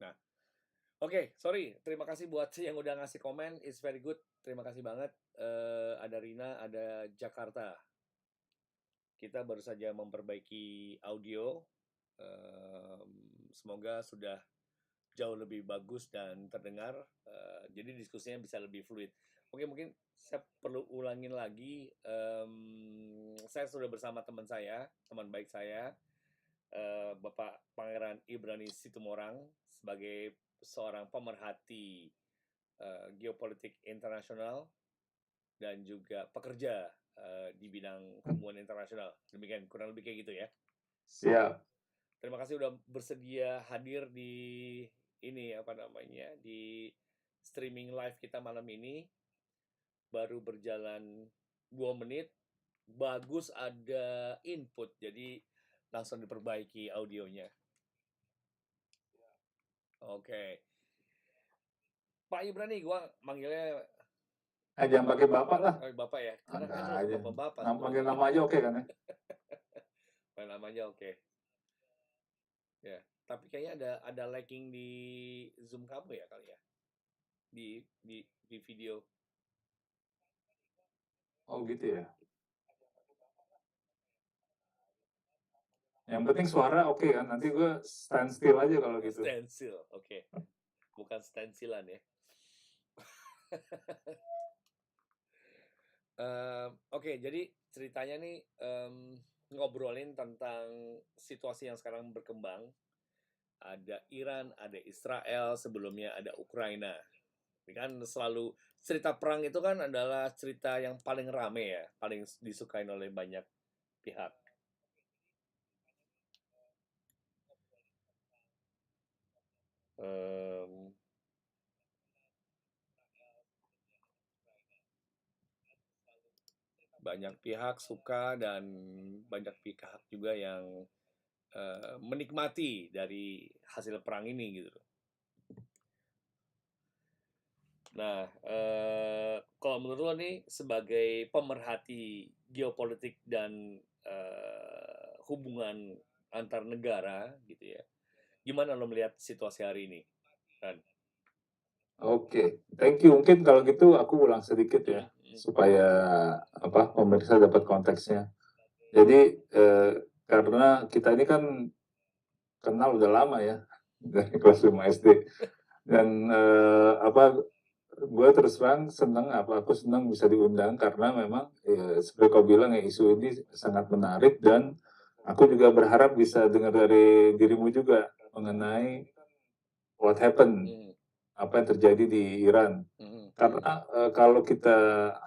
Nah, oke, sorry. Terima kasih buat yang udah ngasih komen. It's very good. Terima kasih banget. Ada Rina, ada Jakarta. Kita baru saja memperbaiki audio. Semoga sudah jauh lebih bagus dan terdengar. Jadi diskusinya bisa lebih fluid. Oke, mungkin saya perlu ulangin lagi. Saya sudah bersama teman saya, teman baik saya, Bapak Pangeran Ibrani Situmorang, sebagai seorang pemerhati geopolitik internasional dan juga pekerja di bidang hubungan internasional. Demikian, kurang lebih kayak gitu ya. Siap. Terima kasih udah bersedia hadir di ini di streaming live kita malam ini. Baru berjalan 2 menit, bagus ada input, jadi langsung diperbaiki audionya. Oke. Pak Ibrani, gua manggilnya Jangan pakai bapak lah. Bapak ya, karena Ada kan aja. bapak-bapak. Panggil nama aja oke kan ya? Panggil nama aja oke. Ya, tapi kayaknya ada lagging di Zoom kamu ya kali ya. Di video. Oh gitu ya. Yang penting suara oke kan. Nanti gue stand still aja kalau gitu. Stand still, oke. Bukan stensilan ya. Oke, jadi ceritanya nih ngobrolin tentang situasi yang sekarang berkembang. Ada Iran, ada Israel, sebelumnya ada Ukraina. Ini kan selalu cerita perang itu kan adalah cerita yang paling rame ya, paling disukai oleh banyak pihak. Banyak pihak suka dan banyak pihak juga yang menikmati dari hasil perang ini gitu. Nah, kalau menurut lo nih sebagai pemerhati geopolitik dan hubungan antar negara gitu ya, gimana lo melihat situasi hari ini, Ran? Oke, thank you. Mungkin kalau gitu aku ulang sedikit ya, supaya pemirsa dapat konteksnya. Jadi karena kita ini kan kenal udah lama ya, dari kelas 5 SD. Dan gue terus terang senang, aku senang bisa diundang karena memang seperti kau bilang ya, isu ini sangat menarik, dan aku juga berharap bisa dengar dari dirimu juga mengenai what happened, apa yang terjadi di Iran. Karena kalau kita,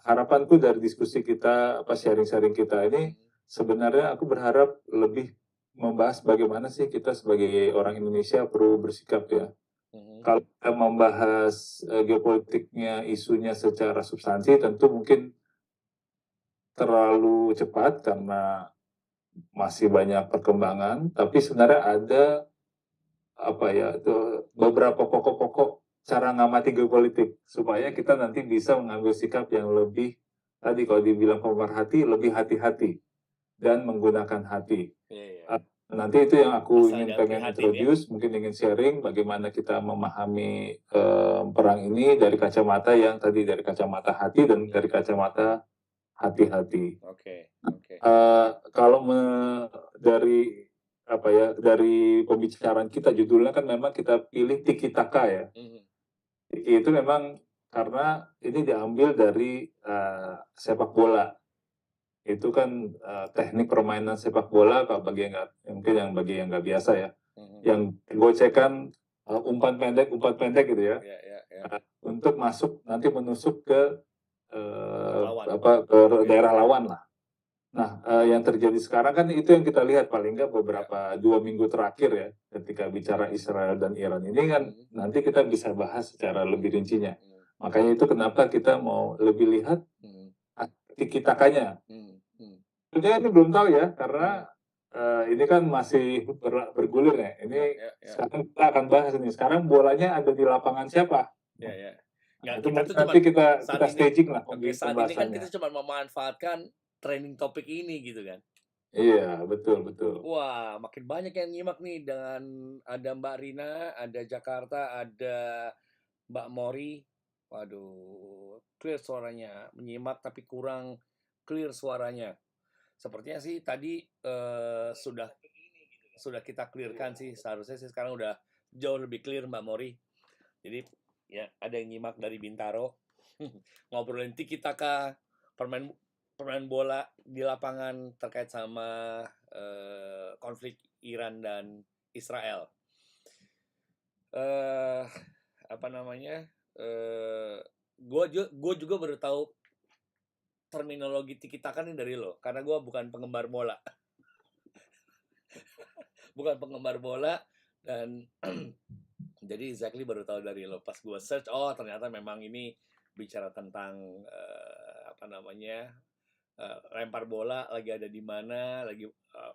harapanku dari diskusi kita, sharing-sharing kita ini, sebenarnya aku berharap lebih membahas bagaimana sih kita sebagai orang Indonesia perlu bersikap ya. Kalau kita membahas geopolitiknya, isunya secara substansi, tentu mungkin terlalu cepat karena masih banyak perkembangan, tapi sebenarnya ada beberapa pokok-pokok cara ngamati geopolitik supaya kita nanti bisa mengambil sikap yang lebih, tadi kalau dibilang pemerhati, lebih hati-hati dan menggunakan hati. Nanti itu yang aku pengen introduce, mungkin ingin sharing bagaimana kita memahami perang ini dari kacamata yang tadi, dari kacamata hati dan dari kacamata hati-hati. Kalau dari pembicaraan kita, judulnya kan memang kita pilih Tiki Taka ya. Tiki itu memang karena ini diambil dari sepak bola. Itu kan teknik permainan sepak bola, kalau bagi yang nggak biasa ya, yang gocekan umpan pendek gitu ya, untuk masuk nanti menusuk ke daerah lawan lah. Nah, yang terjadi sekarang kan itu yang kita lihat paling nggak beberapa 2 minggu terakhir ya, ketika bicara Israel dan Iran ini kan nanti kita bisa bahas secara lebih rincinya. Makanya itu kenapa kita mau lebih lihat Tiki Takanya. Sebenarnya ini belum tahu ya, karena ini kan masih bergulir ya. Ini sekarang kita akan bahas ini. Sekarang bolanya ada di lapangan siapa? Itu nanti kita staging lah. Oke, saat ini kan kita cuma memanfaatkan training topik ini gitu kan. Iya, betul betul. Wah, makin banyak yang nyimak nih dengan ada Mbak Rina, ada Jakarta, ada Mbak Mori. Waduh, clear suaranya. Menyimak tapi kurang clear suaranya. Sepertinya sih tadi sudah kita clearkan sih. Seharusnya sih sekarang udah jauh lebih clear Mbak Mori. Jadi ya ada yang nyimak dari Bintaro. Ngobrolin tiki taka, permain permain bola di lapangan terkait sama konflik Iran dan Israel. Apa namanya? Gue juga baru tahu terminologi tiki taka nih dari lo, karena gue bukan penggemar bola, dan jadi exactly baru tahu dari lo. Pas gue search, oh ternyata memang ini bicara tentang apa namanya, lempar bola lagi ada di mana, lagi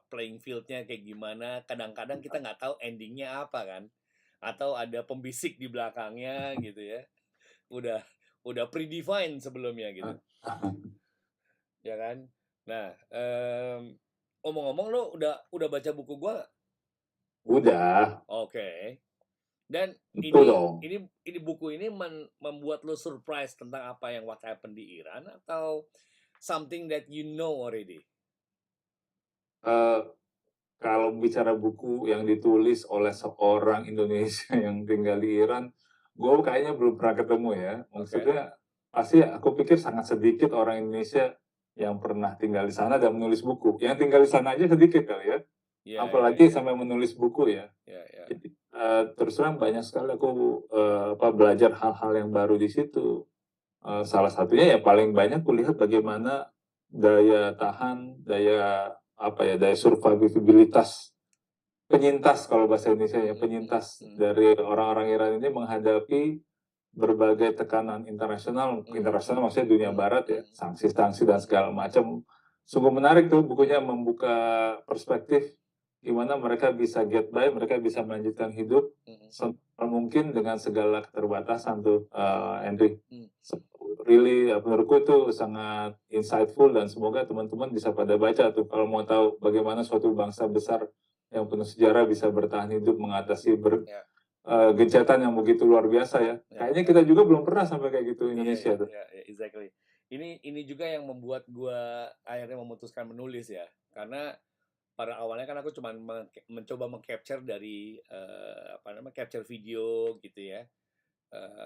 playing fieldnya kayak gimana. Kadang-kadang kita nggak tahu endingnya apa kan, atau ada pembisik di belakangnya gitu ya. Udah predefined sebelumnya gitu, ya kan. Nah, omong-omong lo udah baca buku gua? Udah, Oke. Dan tentu dong. ini buku ini membuat lo surprise tentang apa yang what happened di Iran, atau something that you know already? Eee, kalau bicara buku yang ditulis oleh seorang Indonesia yang tinggal di Iran, gue kayaknya belum pernah ketemu ya. Oke. Maksudnya pasti aku pikir sangat sedikit orang Indonesia yang pernah tinggal di sana dan menulis buku. Yang tinggal di sana aja sedikit kali ya, Ya, ya, apalagi ya, sampai menulis buku ya. ya, ya. Jadi, terus terang banyak sekali aku, belajar hal-hal yang baru di situ. Salah satunya ya paling banyak kulihat bagaimana daya tahan, daya survivabilitas penyintas kalau bahasa Indonesia ya, penyintas dari orang-orang Iran ini menghadapi berbagai tekanan internasional maksudnya dunia barat ya, sanksi-sanksi dan segala macam. Sungguh menarik tuh bukunya, membuka perspektif gimana mereka bisa get by, mereka bisa melanjutkan hidup mungkin dengan segala keterbatasan tuh, Henry. Really, menurutku itu sangat insightful dan semoga teman-teman bisa pada baca tuh kalau mau tahu bagaimana suatu bangsa besar yang penuh sejarah bisa bertahan hidup mengatasi gencatan yang begitu luar biasa ya. Kayaknya kita juga belum pernah sampai kayak gitu Indonesia tuh. Iya, exactly. Ini juga yang membuat gua akhirnya memutuskan menulis ya, karena pada awalnya kan aku cuma mencoba mengcapture dari capture video gitu ya.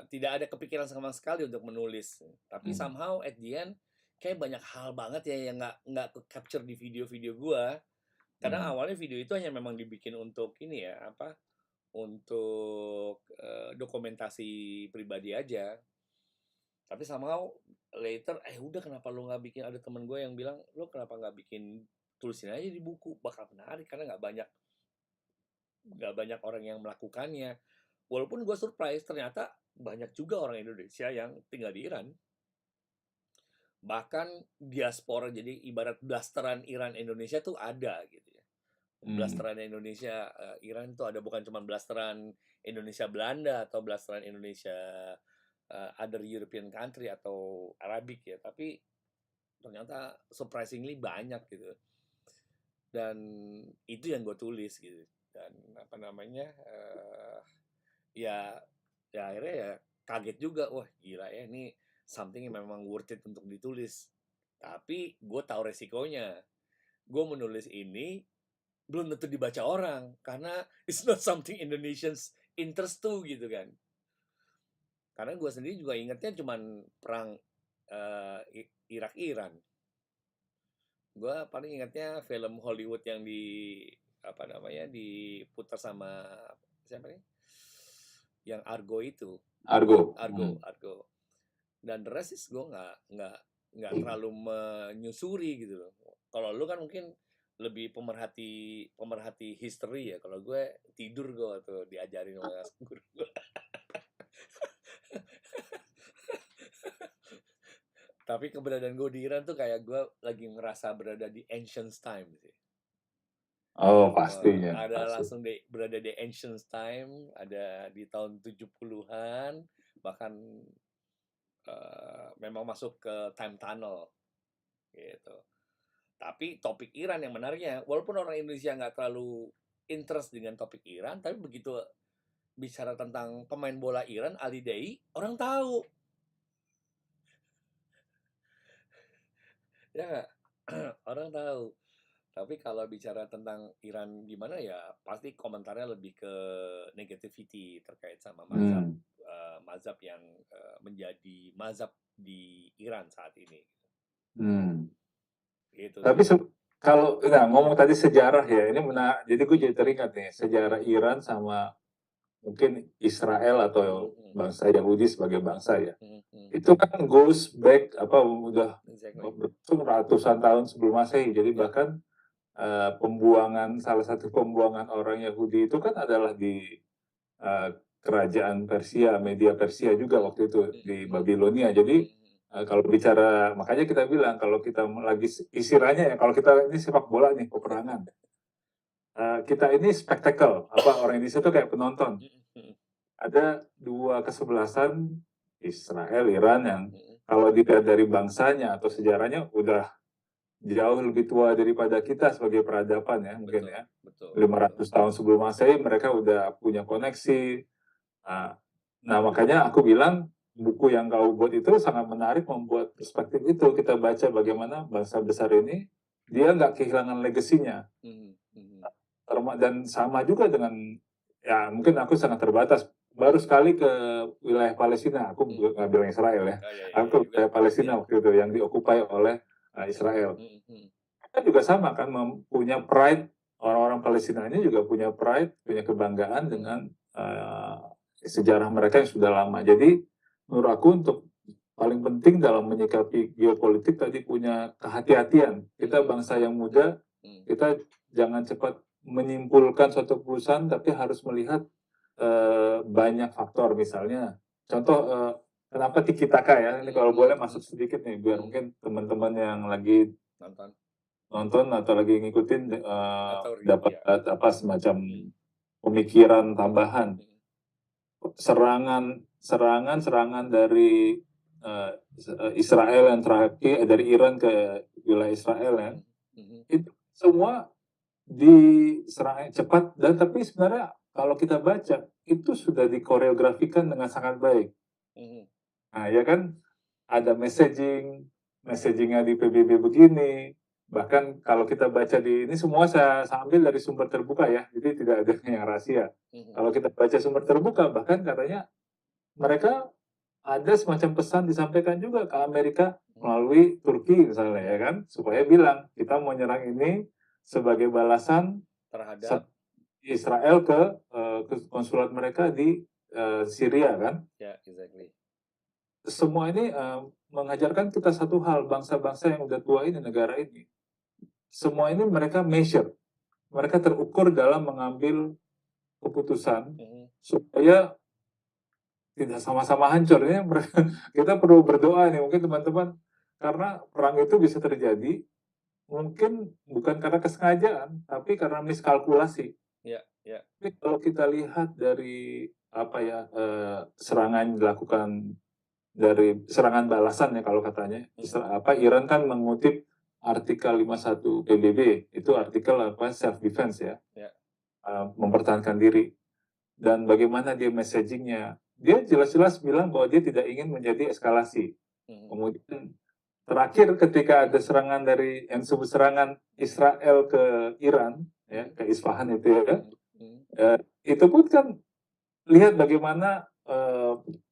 Tidak ada kepikiran sama sekali untuk menulis, tapi somehow at the end kayak banyak hal banget ya yang nggak ke capture di video-video gua, karena awalnya video itu hanya memang dibikin untuk ini ya, untuk dokumentasi pribadi aja. Tapi somehow later, udah kenapa lu nggak bikin, ada temen gue yang bilang, lu kenapa nggak bikin, tulisin aja di buku, bakal menarik karena nggak banyak orang yang melakukannya. Walaupun gue surprise, ternyata banyak juga orang Indonesia yang tinggal di Iran. Bahkan diaspora, jadi ibarat blasteran Iran Indonesia tuh ada gitu ya. Blasteran Indonesia Iran tuh ada, bukan cuma blasteran Indonesia Belanda atau blasteran Indonesia other European country atau Arabic ya, tapi ternyata surprisingly banyak gitu. Dan itu yang gue tulis gitu. Dan apa namanya, ya akhirnya ya kaget juga, wah gila ya, ini something yang memang worth it untuk ditulis. Tapi gue tahu resikonya, gue menulis ini belum tentu dibaca orang, karena it's not something Indonesians interest tuh gitu kan. Karena gue sendiri juga ingetnya cuman perang Irak-Iran. Gue paling ingatnya film Hollywood yang diputar sama siapa nih? Yang Argo itu. Argo. Dan the rest is gue nggak terlalu menyusuri gitu loh. Kalau lu kan mungkin lebih pemerhati history ya. Kalau gue tidur gue tuh diajarin oleh guru gue. Tapi keberadaan gue di Iran tuh kayak gue lagi ngerasa berada di ancient time sih. Oh, pastinya. Ada langsung berada di ancient time, ada di tahun 70-an, bahkan memang masuk ke time tunnel gitu. Tapi topik Iran yang menariknya, walaupun orang Indonesia nggak terlalu interest dengan topik Iran, tapi begitu bicara tentang pemain bola Iran, Ali Daei, orang tahu. Ya nggak? Orang tahu. Tapi kalau bicara tentang Iran gimana ya, pasti komentarnya lebih ke negativity terkait sama mazhab mazhab yang menjadi mazhab di Iran saat ini. Gitu Tapi sih. kalau ngomong tadi sejarah ya, ini jadi gue jadi teringat nih sejarah Iran sama mungkin Israel atau bangsa Yahudi sebagai bangsa ya. Itu kan goes back udah ratusan tahun sebelum Masehi. Jadi bahkan salah satu pembuangan orang Yahudi itu kan adalah di kerajaan Persia, media Persia juga waktu itu di Babilonia. Jadi kalau bicara, makanya kita bilang kalau kita lagi istilahnya ya, kalau kita ini sepak bola nih, peperangan. Kita ini spektakel, orang Indonesia itu kayak penonton. Ada dua kesebelasan, Israel, Iran, yang kalau dilihat dari bangsanya atau sejarahnya udah jauh lebih tua daripada kita sebagai peradaban ya, mungkin ya. 500 tahun sebelum Masehi mereka udah punya koneksi. Nah makanya aku bilang buku yang kau buat itu sangat menarik, membuat perspektif itu. Kita baca bagaimana bangsa besar ini dia nggak kehilangan legasinya. Dan sama juga dengan, ya mungkin aku sangat terbatas. Baru sekali ke wilayah Palestina, aku nggak bilang Israel ya. Aku ke Palestina waktu itu yang diokupai oleh Israel. Kita juga sama kan, punya pride, orang-orang Palestina ini juga punya pride, punya kebanggaan dengan sejarah mereka yang sudah lama. Jadi menurut aku untuk paling penting dalam menyikapi geopolitik tadi punya kehati-hatian. Kita bangsa yang muda, kita jangan cepat menyimpulkan suatu perusahaan, tapi harus melihat banyak faktor. Misalnya, contoh kenapa Tiki Taka ya? Ini kalau boleh masuk sedikit nih, biar mungkin teman-teman yang lagi nonton atau lagi ngikutin dapat semacam pemikiran tambahan. Serangan dari Israel yang terakhir dari Iran ke wilayah Israel ya, itu semua diserang cepat, dan tapi sebenarnya kalau kita baca itu sudah dikoreografikan dengan sangat baik. Nah ya kan, ada messagingnya di PBB begini, bahkan kalau kita baca di ini semua saya ambil dari sumber terbuka ya, jadi tidak ada yang rahasia. Kalau kita baca sumber terbuka, bahkan katanya mereka ada semacam pesan disampaikan juga ke Amerika melalui Turki misalnya ya kan, supaya bilang kita mau nyerang ini sebagai balasan terhadap Israel ke konsulat mereka di Syria kan. Ya, exactly. Semua ini mengajarkan kita satu hal, bangsa-bangsa yang udah tua ini, negara ini, semua ini mereka measure, mereka terukur dalam mengambil keputusan supaya tidak sama-sama hancur. Ini kita perlu berdoa nih mungkin teman-teman, karena perang itu bisa terjadi mungkin bukan karena kesengajaan, tapi karena miskalkulasi. Tapi kalau kita lihat dari serangan dilakukan dari serangan balasan ya kalau katanya, Iran kan mengutip artikel 51 PBB, itu artikel self defense ya, mempertahankan diri. Dan bagaimana dia messagingnya, dia jelas-jelas bilang bahwa dia tidak ingin menjadi eskalasi. Kemudian terakhir ketika ada serangan yang disebut serangan Israel ke Iran ya, ke Isfahan itu ya, itu pun kan lihat bagaimana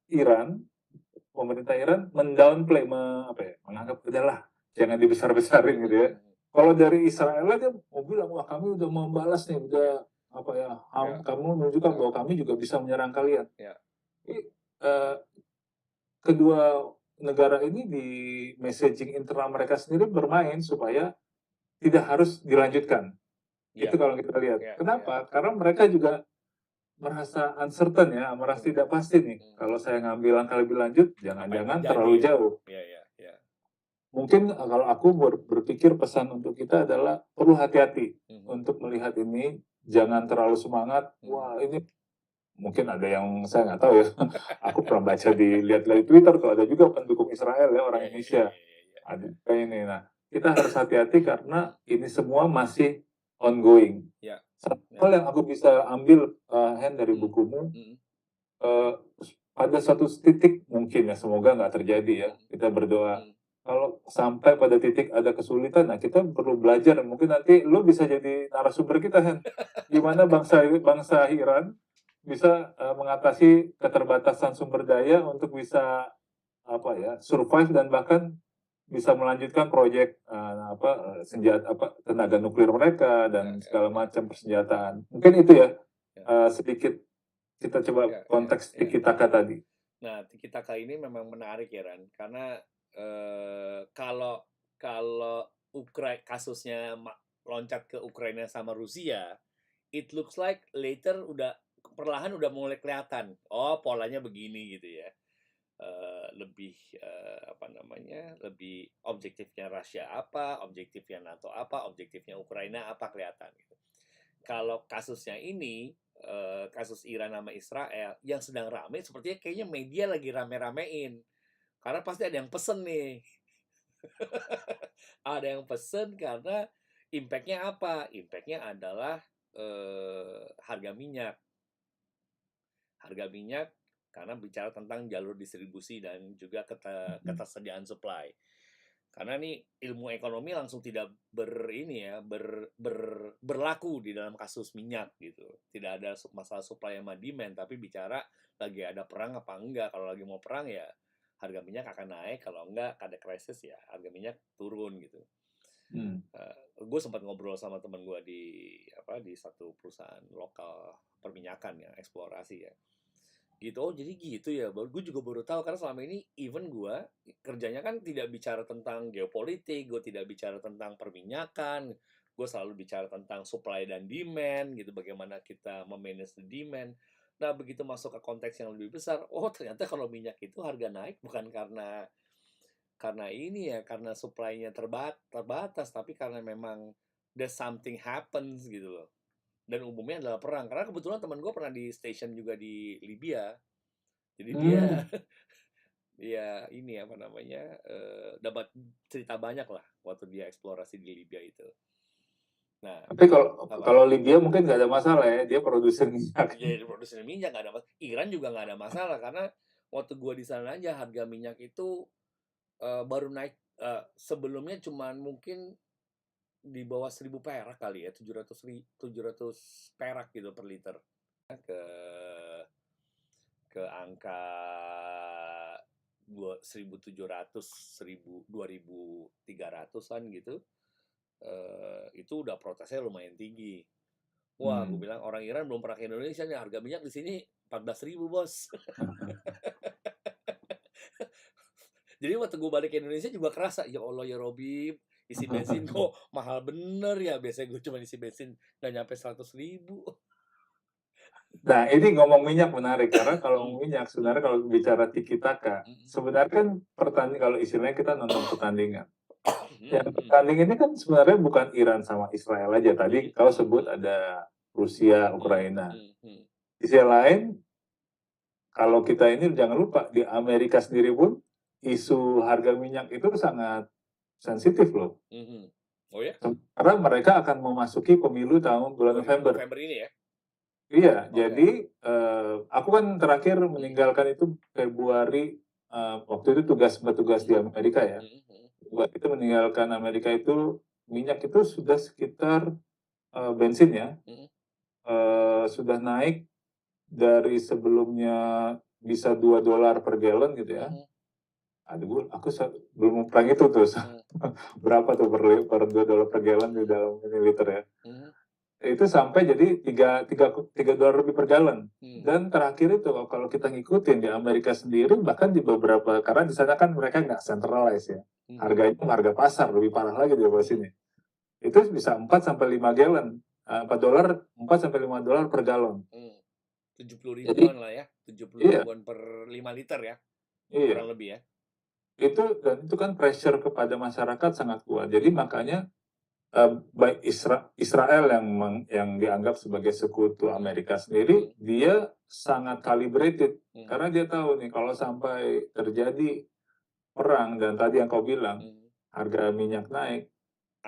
Iran, pemerintah Iran mendownplay, menganggap udahlah jangan dibesar-besarin gitu ya. Kalau dari Israel dia mau bilang, wah kami udah membalas nih, udah kamu menunjukkan bahwa kami juga bisa menyerang kalian. Kedua negara ini di messaging internal mereka sendiri bermain supaya tidak harus dilanjutkan. Itu kalau kita lihat. Kenapa? Karena mereka juga merasa uncertain ya, merasa tidak pasti nih. Kalau saya ngambil langkah lebih lanjut, jangan-jangan terlalu jauh. Mungkin kalau aku berpikir pesan untuk kita adalah perlu hati-hati untuk melihat ini, jangan terlalu semangat. Wah ini mungkin ada yang saya nggak tahu ya. Aku pernah baca lihat dari Twitter tuh ada juga pendukung Israel ya, orang Indonesia. Ada kayak ini. Nah kita harus hati-hati karena ini semua masih ongoing. Ya. Satu Ya. hal yang aku bisa ambil Hen dari Hmm. bukumu, Hmm. pada suatu titik mungkin ya, semoga nggak terjadi ya, kita berdoa. Hmm. Kalau sampai pada titik ada kesulitan, nah kita perlu belajar. Mungkin nanti lu bisa jadi narasumber kita, Hen. Gimana bangsa Iran bisa mengatasi keterbatasan sumber daya untuk bisa survive dan bahkan bisa melanjutkan proyek tenaga nuklir mereka dan segala macam persenjataan. Mungkin itu ya, sedikit kita coba konteks tiki-taka tadi. Nah, tiki-taka ini memang menarik ya, Ran, karena kalau kasusnya loncat ke Ukraina sama Rusia, it looks like later perlahan udah mulai kelihatan, oh polanya begini gitu ya. Lebih lebih objektifnya Rusia apa, objektifnya NATO apa, objektifnya Ukraina apa kelihatan gitu. Kalau kasusnya ini, kasus Iran sama Israel yang sedang rame, sepertinya kayaknya media lagi rame-ramein. Karena pasti ada yang pesen nih. Ada yang pesen karena impact-nya apa? Impact-nya adalah harga minyak. Harga minyak karena bicara tentang jalur distribusi dan juga ketersediaan supply. Karena nih ilmu ekonomi langsung tidak berlaku di dalam kasus minyak gitu. Tidak ada masalah supply sama demand, tapi bicara lagi ada perang apa enggak. Kalau lagi mau perang ya harga minyak akan naik, kalau enggak ada krisis ya harga minyak turun gitu. Gue sempat ngobrol sama teman gue di satu perusahaan lokal perminyakan yang eksplorasi ya. Gitu, oh jadi gitu ya. Gue juga baru tahu karena selama ini even gue kerjanya kan tidak bicara tentang geopolitik, gue tidak bicara tentang perminyakan, gue selalu bicara tentang supply dan demand gitu, bagaimana kita memanage the demand. Nah begitu masuk ke konteks yang lebih besar, oh ternyata kalau minyak itu harga naik bukan karena supply-nya terbatas, tapi karena memang there's something happens gitu loh. Dan umumnya adalah perang. Karena kebetulan teman gue pernah di station juga di Libya. Jadi dia ini dapat cerita banyak lah waktu dia eksplorasi di Libya itu. Nah, tapi kalau Libya mungkin nggak ada masalah ya, dia produsen minyak. Jadi produsen minyak nggak ada masalah. Iran juga nggak ada masalah karena waktu gue di sana aja harga minyak itu baru naik. Sebelumnya cuman mungkin di bawah 1.000 perak kali ya, 700 perak gitu per liter. Ke angka 1.700, 2.300-an gitu. Itu udah protesnya lumayan tinggi. Wah, gue bilang orang Iran belum pernah ke Indonesia nih, harga minyak di sini 14.000 bos. Jadi waktu gue balik ke Indonesia juga kerasa, ya Allah ya Robi, isi bensin kok mahal bener ya. Biasanya gue cuma isi bensin nggak nyampe 100.000. Nah, ini ngomong minyak menarik karena kalau minyak sebenarnya kalau bicara tiki-taka, sebenarnya kan kalau istilahnya kita nonton pertandingan. Yang pertandingan ini kan sebenarnya bukan Iran sama Israel aja. Tadi kau sebut ada Rusia, Ukraina. Di sisi lain, kalau kita ini jangan lupa di Amerika sendiri pun isu harga minyak itu sangat sensitif loh. Oh ya? Karena mereka akan memasuki pemilu tahun bulan November. November ini ya? Iya, jadi aku kan terakhir meninggalkan itu Februari, waktu itu bertugas di Amerika ya. Waktu itu meninggalkan Amerika itu, minyak itu sudah sekitar bensin ya, sudah naik dari sebelumnya bisa $2 per gallon gitu ya. Aduh, aku belum perang itu tuh. Berapa tuh per $2 per gallon di dalam mililiter ya. Itu sampai jadi $3 lebih per gallon. Dan terakhir itu kalau kita ngikutin di Amerika sendiri, bahkan di beberapa, karena di sana kan mereka nggak centralized ya. Harganya harga pasar, lebih parah lagi di bawah sini. Itu bisa 4-5 gallon. $4-5 per gallon. 70 ribuan lah ya. 70 ribuan per 5 liter ya. Kurang lebih ya. Itu kan pressure kepada masyarakat sangat kuat. Jadi makanya baik Israel yang dianggap sebagai sekutu Amerika sendiri, dia sangat calibrated karena dia tahu nih kalau sampai terjadi perang dan tadi yang kau bilang harga minyak naik.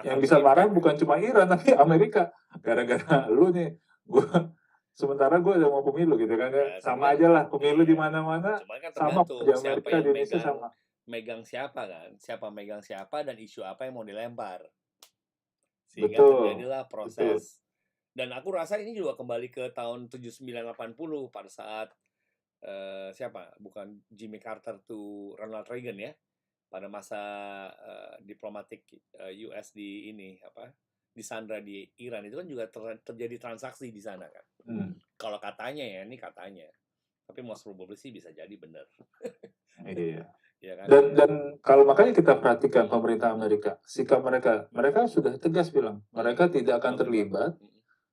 Yang Akan bisa marah berimpact. bukan cuma Iran tapi Amerika. Gara-gara lu nih, sementara gue udah mau pemilu gitu kan ya. Ya, tapi Sama kan aja lah pemilu di iya. mana-mana Cuman kan sama di tergantung siapa Amerika yang di Indonesia sama. megang siapa kan, siapa megang siapa dan isu apa yang mau dilempar. Sehingga Betul, terjadilah betul. proses. Dan aku rasa ini juga kembali ke tahun 79-80 pada saat siapa? Bukan Jimmy Carter tuh Ronald Reagan ya. Pada masa diplomatik US di ini apa? Di Sandra di Iran itu kan juga terjadi transaksi di sana kan. Kalau katanya ya, ini katanya. Tapi most probably sih bisa jadi benar. Iya. Ya kan? Dan kalau makanya kita perhatikan pemerintah Amerika, sikap mereka sudah tegas bilang mereka tidak akan terlibat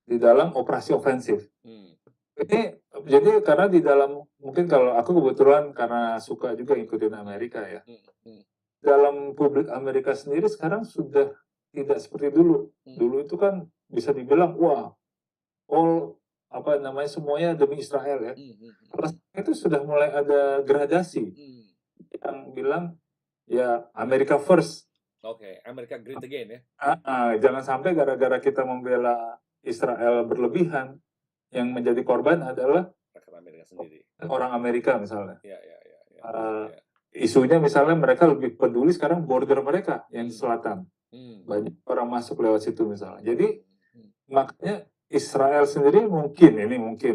di dalam operasi ofensif. Ini jadi karena di dalam mungkin kalau aku kebetulan karena suka juga ikutin Amerika ya. Dalam publik Amerika sendiri sekarang sudah tidak seperti dulu. Dulu itu kan bisa dibilang wah, all apa namanya semuanya demi Israel ya. Kalau itu sudah mulai ada gradasi yang bilang ya America first. Oke, America great again ya. Jangan sampai gara-gara kita membela Israel berlebihan, yang menjadi korban adalah rakyat Amerika sendiri. Orang Amerika misalnya. Ya. Isunya misalnya mereka lebih peduli sekarang border mereka yang di selatan. Banyak orang masuk lewat situ misalnya. Jadi makanya Israel sendiri mungkin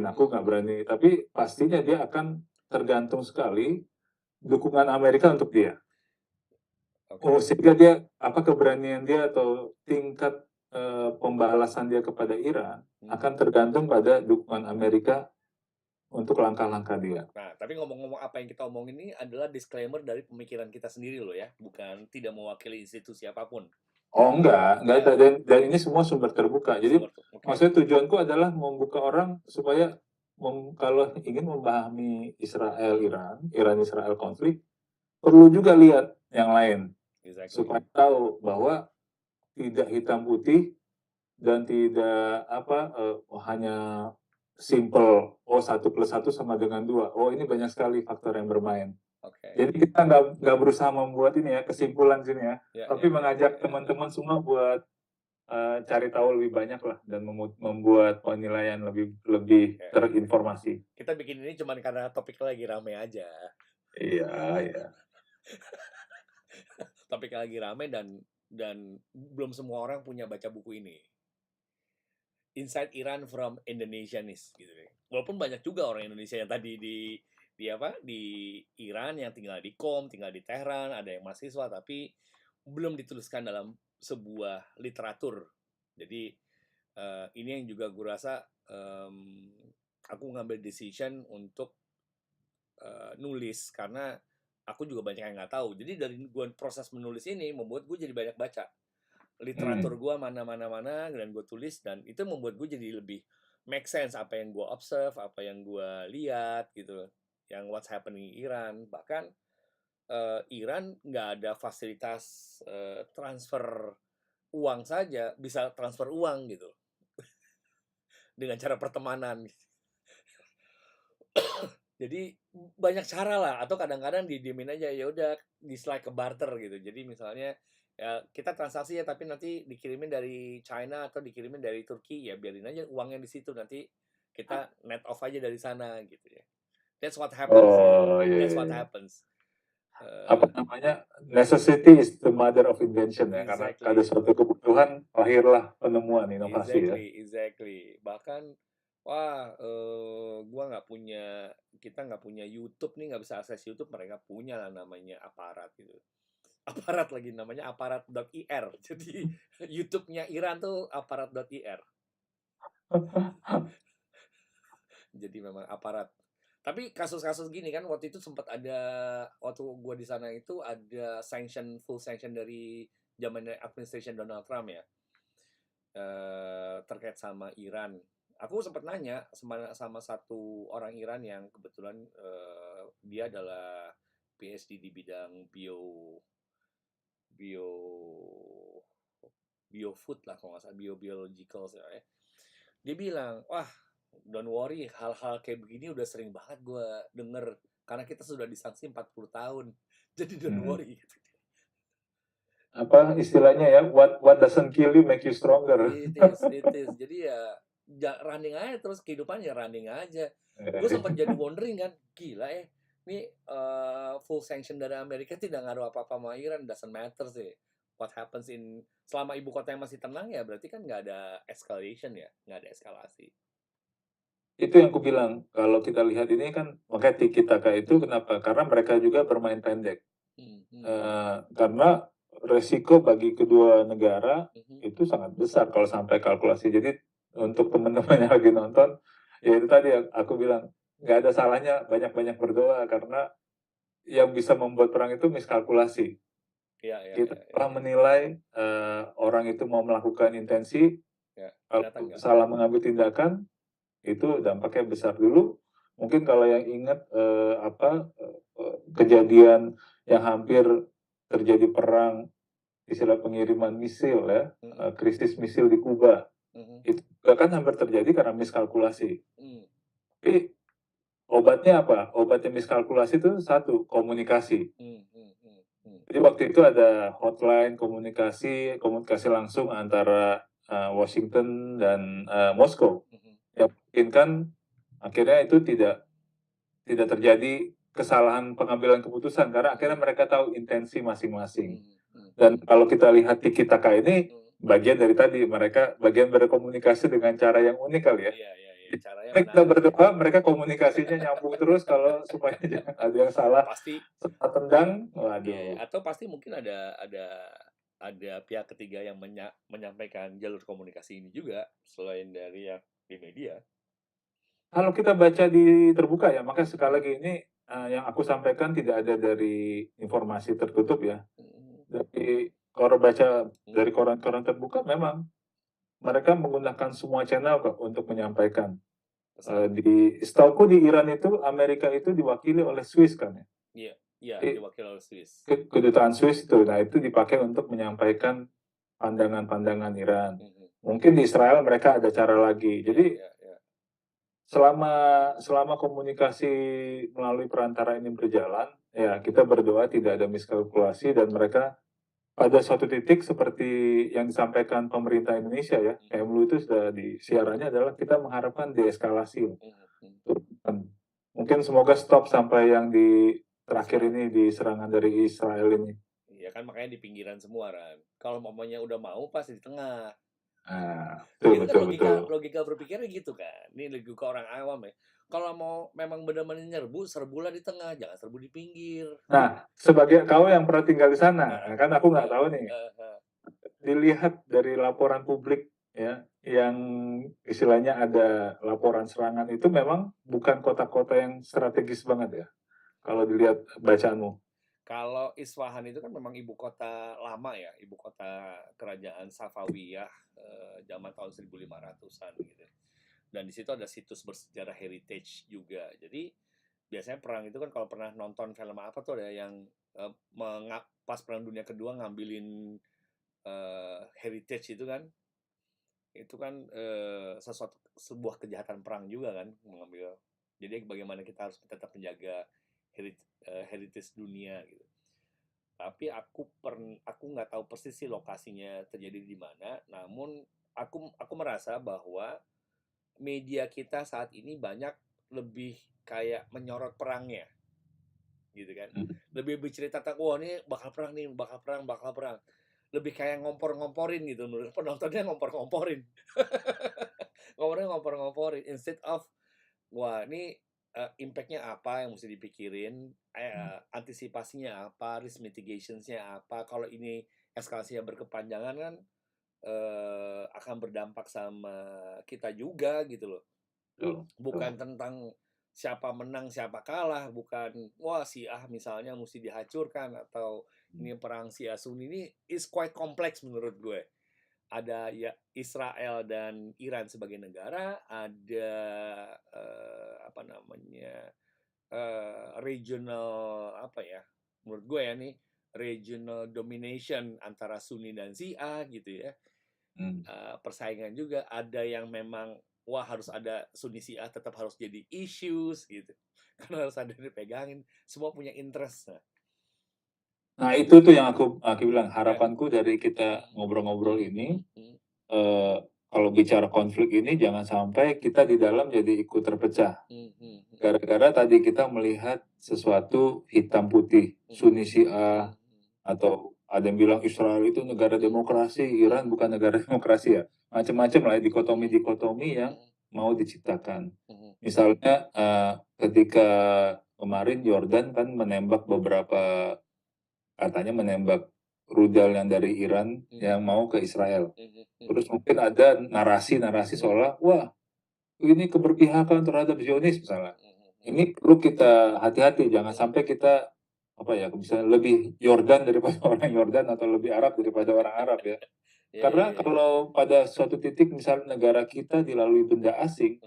aku nggak berani, tapi pastinya dia akan tergantung sekali dukungan Amerika untuk dia. Sehingga dia keberanian dia atau tingkat pembalasan dia kepada Iran akan tergantung pada dukungan Amerika untuk langkah-langkah dia. Nah, tapi ngomong-ngomong apa yang kita omongin ini adalah disclaimer dari pemikiran kita sendiri loh ya, bukan tidak mewakili institusi apapun. Oh enggak ya. Dan ini semua sumber terbuka. Jadi maksudnya tujuanku adalah membuka orang supaya kalau ingin memahami Iran-Israel konflik, perlu juga lihat yang lain. Supaya tahu bahwa tidak hitam putih dan tidak hanya simple 1 + 1 sama dengan 2. Ini banyak sekali faktor yang bermain. Jadi kita nggak berusaha membuat ini ya kesimpulan sini ya, tapi mengajak teman-teman semua buat cari tahu lebih banyak lah dan membuat penilaian lebih terinformasi. Kita bikin ini cuma karena topik lagi rame aja. Iya. Topik lagi rame dan belum semua orang punya baca buku ini. Inside Iran from Indonesianis gitu deh. Walaupun banyak juga orang Indonesia yang tadi di Iran yang tinggal di Qom, tinggal di Tehran, ada yang mahasiswa tapi belum dituliskan dalam sebuah literatur. Jadi ini yang juga gue rasa aku ngambil decision untuk nulis karena aku juga banyak yang nggak tahu. Jadi dari gue proses menulis ini membuat gue jadi banyak baca literatur gue mana dan gue tulis dan itu membuat gue jadi lebih make sense apa yang gue observe, apa yang gue lihat gitu, yang what's happening Iran. Bahkan Iran nggak ada fasilitas transfer uang saja, bisa transfer uang gitu dengan cara pertemanan. Jadi banyak cara lah, atau kadang-kadang didiemin aja, ya udah dislike ke barter gitu. Jadi misalnya ya kita transaksi ya tapi nanti dikirimin dari China atau dikirimin dari Turki, ya biarin aja uangnya di situ, nanti kita net off aja dari sana gitu ya. That's what happens. That's what happens. Necessity is the mother of invention ya, karena ada suatu kebutuhan lahirlah penemuan inovasi ya. Exactly. Bahkan kita nggak punya YouTube nih, nggak bisa akses YouTube, mereka punya lah namanya aparat gitu. Aparat lagi namanya aparat.ir. Jadi YouTube-nya Iran tuh aparat.ir. Jadi memang aparat. Tapi kasus-kasus gini kan waktu itu sempat ada, waktu gue di sana itu ada full sanction dari zaman administration Donald Trump ya, terkait sama Iran. Aku sempat nanya sama satu orang Iran yang kebetulan dia adalah PhD di bidang biofood lah kalau nggak salah, biological ya. Dia bilang, wah don't worry, hal-hal kayak begini udah sering banget gue denger karena kita sudah disanksi 40 tahun, jadi don't worry gitu. apa istilahnya ya, what doesn't kill you make you stronger. It is. Jadi ya running aja terus, kehidupannya running aja. Gue sempat jadi wondering kan, gila ya, ini full sanction dari Amerika tidak ngaruh apa-apa sama Iran, doesn't matter sih. What happens selama ibu kota yang masih tenang ya berarti kan nggak ada escalation ya, nggak ada eskalasi. Itu yang kubilang, kalau kita lihat ini kan, makanya tiki taka itu kenapa? Karena mereka juga bermain pendek. Karena resiko bagi kedua negara itu sangat besar kalau sampai kalkulasi. Jadi untuk teman-teman yang lagi nonton, ya itu tadi aku bilang, nggak ada salahnya banyak-banyak berdoa, karena yang bisa membuat perang itu miskalkulasi. Kita telah menilai orang itu mau melakukan intensi, kalau salah mengambil tindakan, itu dampaknya besar. Dulu mungkin kalau yang ingat kejadian yang hampir terjadi perang, istilah pengiriman misil ya, krisis misil di Kuba, itu kan hampir terjadi karena miskalkulasi. Tapi obatnya apa? Obatnya miskalkulasi itu satu, komunikasi. Jadi waktu itu ada hotline komunikasi langsung antara Washington dan Moskow. Yang memungkinkan akhirnya itu tidak terjadi kesalahan pengambilan keputusan, karena akhirnya mereka tahu intensi masing-masing. Dan kalau kita lihat tiki taka ini, bagian dari tadi, mereka bagian berkomunikasi dengan cara yang unik kali ya. Kita berdoa, mereka komunikasinya nyambung terus, kalau supaya jangan ada yang salah. Pasti tendang, waduh. Atau pasti mungkin ada pihak ketiga yang menyampaikan jalur komunikasi ini juga selain dari yang di media. Kalau kita baca di terbuka ya, maka sekali lagi ini yang aku sampaikan tidak ada dari informasi tertutup ya. Dari kalau baca dari koran-koran terbuka, memang mereka menggunakan semua channel kok untuk menyampaikan. Setauku di Iran itu, Amerika itu diwakili oleh Swiss kan ya? Iya, diwakili oleh Swiss. Kedutaan Swiss itu, nah itu dipakai untuk menyampaikan pandangan-pandangan Iran. Mungkin di Israel mereka ada cara lagi. Jadi selama komunikasi melalui perantara ini berjalan, ya kita berdoa tidak ada miskalkulasi, dan mereka pada suatu titik seperti yang disampaikan pemerintah Indonesia ya, KMLU itu sudah di siarannya adalah kita mengharapkan deeskalasi. Mungkin semoga stop sampai yang di terakhir ini, di serangan dari Israel ini. Iya kan, makanya di pinggiran semua kan. Kalau mamanya udah mau pasti di tengah. Betul. Logika berpikirnya gitu kan. Ini logika orang awam ya. Kalau mau memang benar-benar nyerbu, serbulah di tengah, jangan serbu di pinggir. Nah, sebagai kau yang pernah tinggal di sana, kan aku nggak tahu nih. Dilihat dari laporan publik ya, yang istilahnya ada laporan serangan itu memang bukan kota-kota yang strategis banget ya, kalau dilihat bacaanmu. Kalau Isfahan itu kan memang ibu kota lama ya, ibu kota kerajaan Safawiyah zaman tahun 1500-an gitu. Dan di situ ada situs bersejarah heritage juga. Jadi biasanya perang itu kan, kalau pernah nonton film apa tuh ada yang pas Perang Dunia Kedua ngambilin heritage itu kan sebuah kejahatan perang juga kan, mengambil. Jadi bagaimana kita harus tetap menjaga heritage dunia gitu. Tapi aku nggak tahu persis sih lokasinya terjadi di mana. Namun aku merasa bahwa media kita saat ini banyak lebih kayak menyorot perangnya, gitu kan. Lebih bercerita tentang wah ini bakal perang nih, bakal perang. Lebih kayak ngompor-ngomporin gitu, menurut penontonnya ngompor-ngomporin. ngompor-ngomporin instead of wah ini impact-nya apa yang mesti dipikirin, antisipasinya apa, risk mitigation-nya apa. Kalau ini eskalasinya berkepanjangan kan akan berdampak sama kita juga gitu loh. Bukan tentang siapa menang siapa kalah, bukan wah si A misalnya mesti dihancurkan, atau ini perang si A Sunni. Ini is quite complex menurut gue. Ada ya Israel dan Iran sebagai negara, ada regional menurut gue ya nih, regional domination antara Sunni dan Syiah gitu ya. Persaingan juga, ada yang memang wah harus ada Sunni Syiah tetap harus jadi issues gitu, karena harus ada yang dipegangin, semua punya interest. Nah, itu tuh yang aku bilang, Ya. harapanku dari kita ngobrol-ngobrol ini, Hmm. kalau bicara konflik ini jangan sampai kita di dalam jadi ikut terpecah. Hmm. Gara-gara tadi kita melihat sesuatu hitam putih, Sunni Syiah, atau ada yang bilang Israel itu negara demokrasi, Iran bukan negara demokrasi ya. Macam-macam lah ya, dikotomi-dikotomi yang mau diciptakan. Misalnya ketika kemarin Jordan kan menembak katanya menembak rudal yang dari Iran yang mau ke Israel. Terus mungkin ada narasi-narasi seolah, wah ini keberpihakan terhadap Zionis misalnya. Ini perlu kita hati-hati, jangan sampai kita apa ya, misalnya lebih Yordan daripada orang Yordan atau lebih Arab daripada orang Arab ya. Karena kalau pada suatu titik misalnya negara kita dilalui benda asing,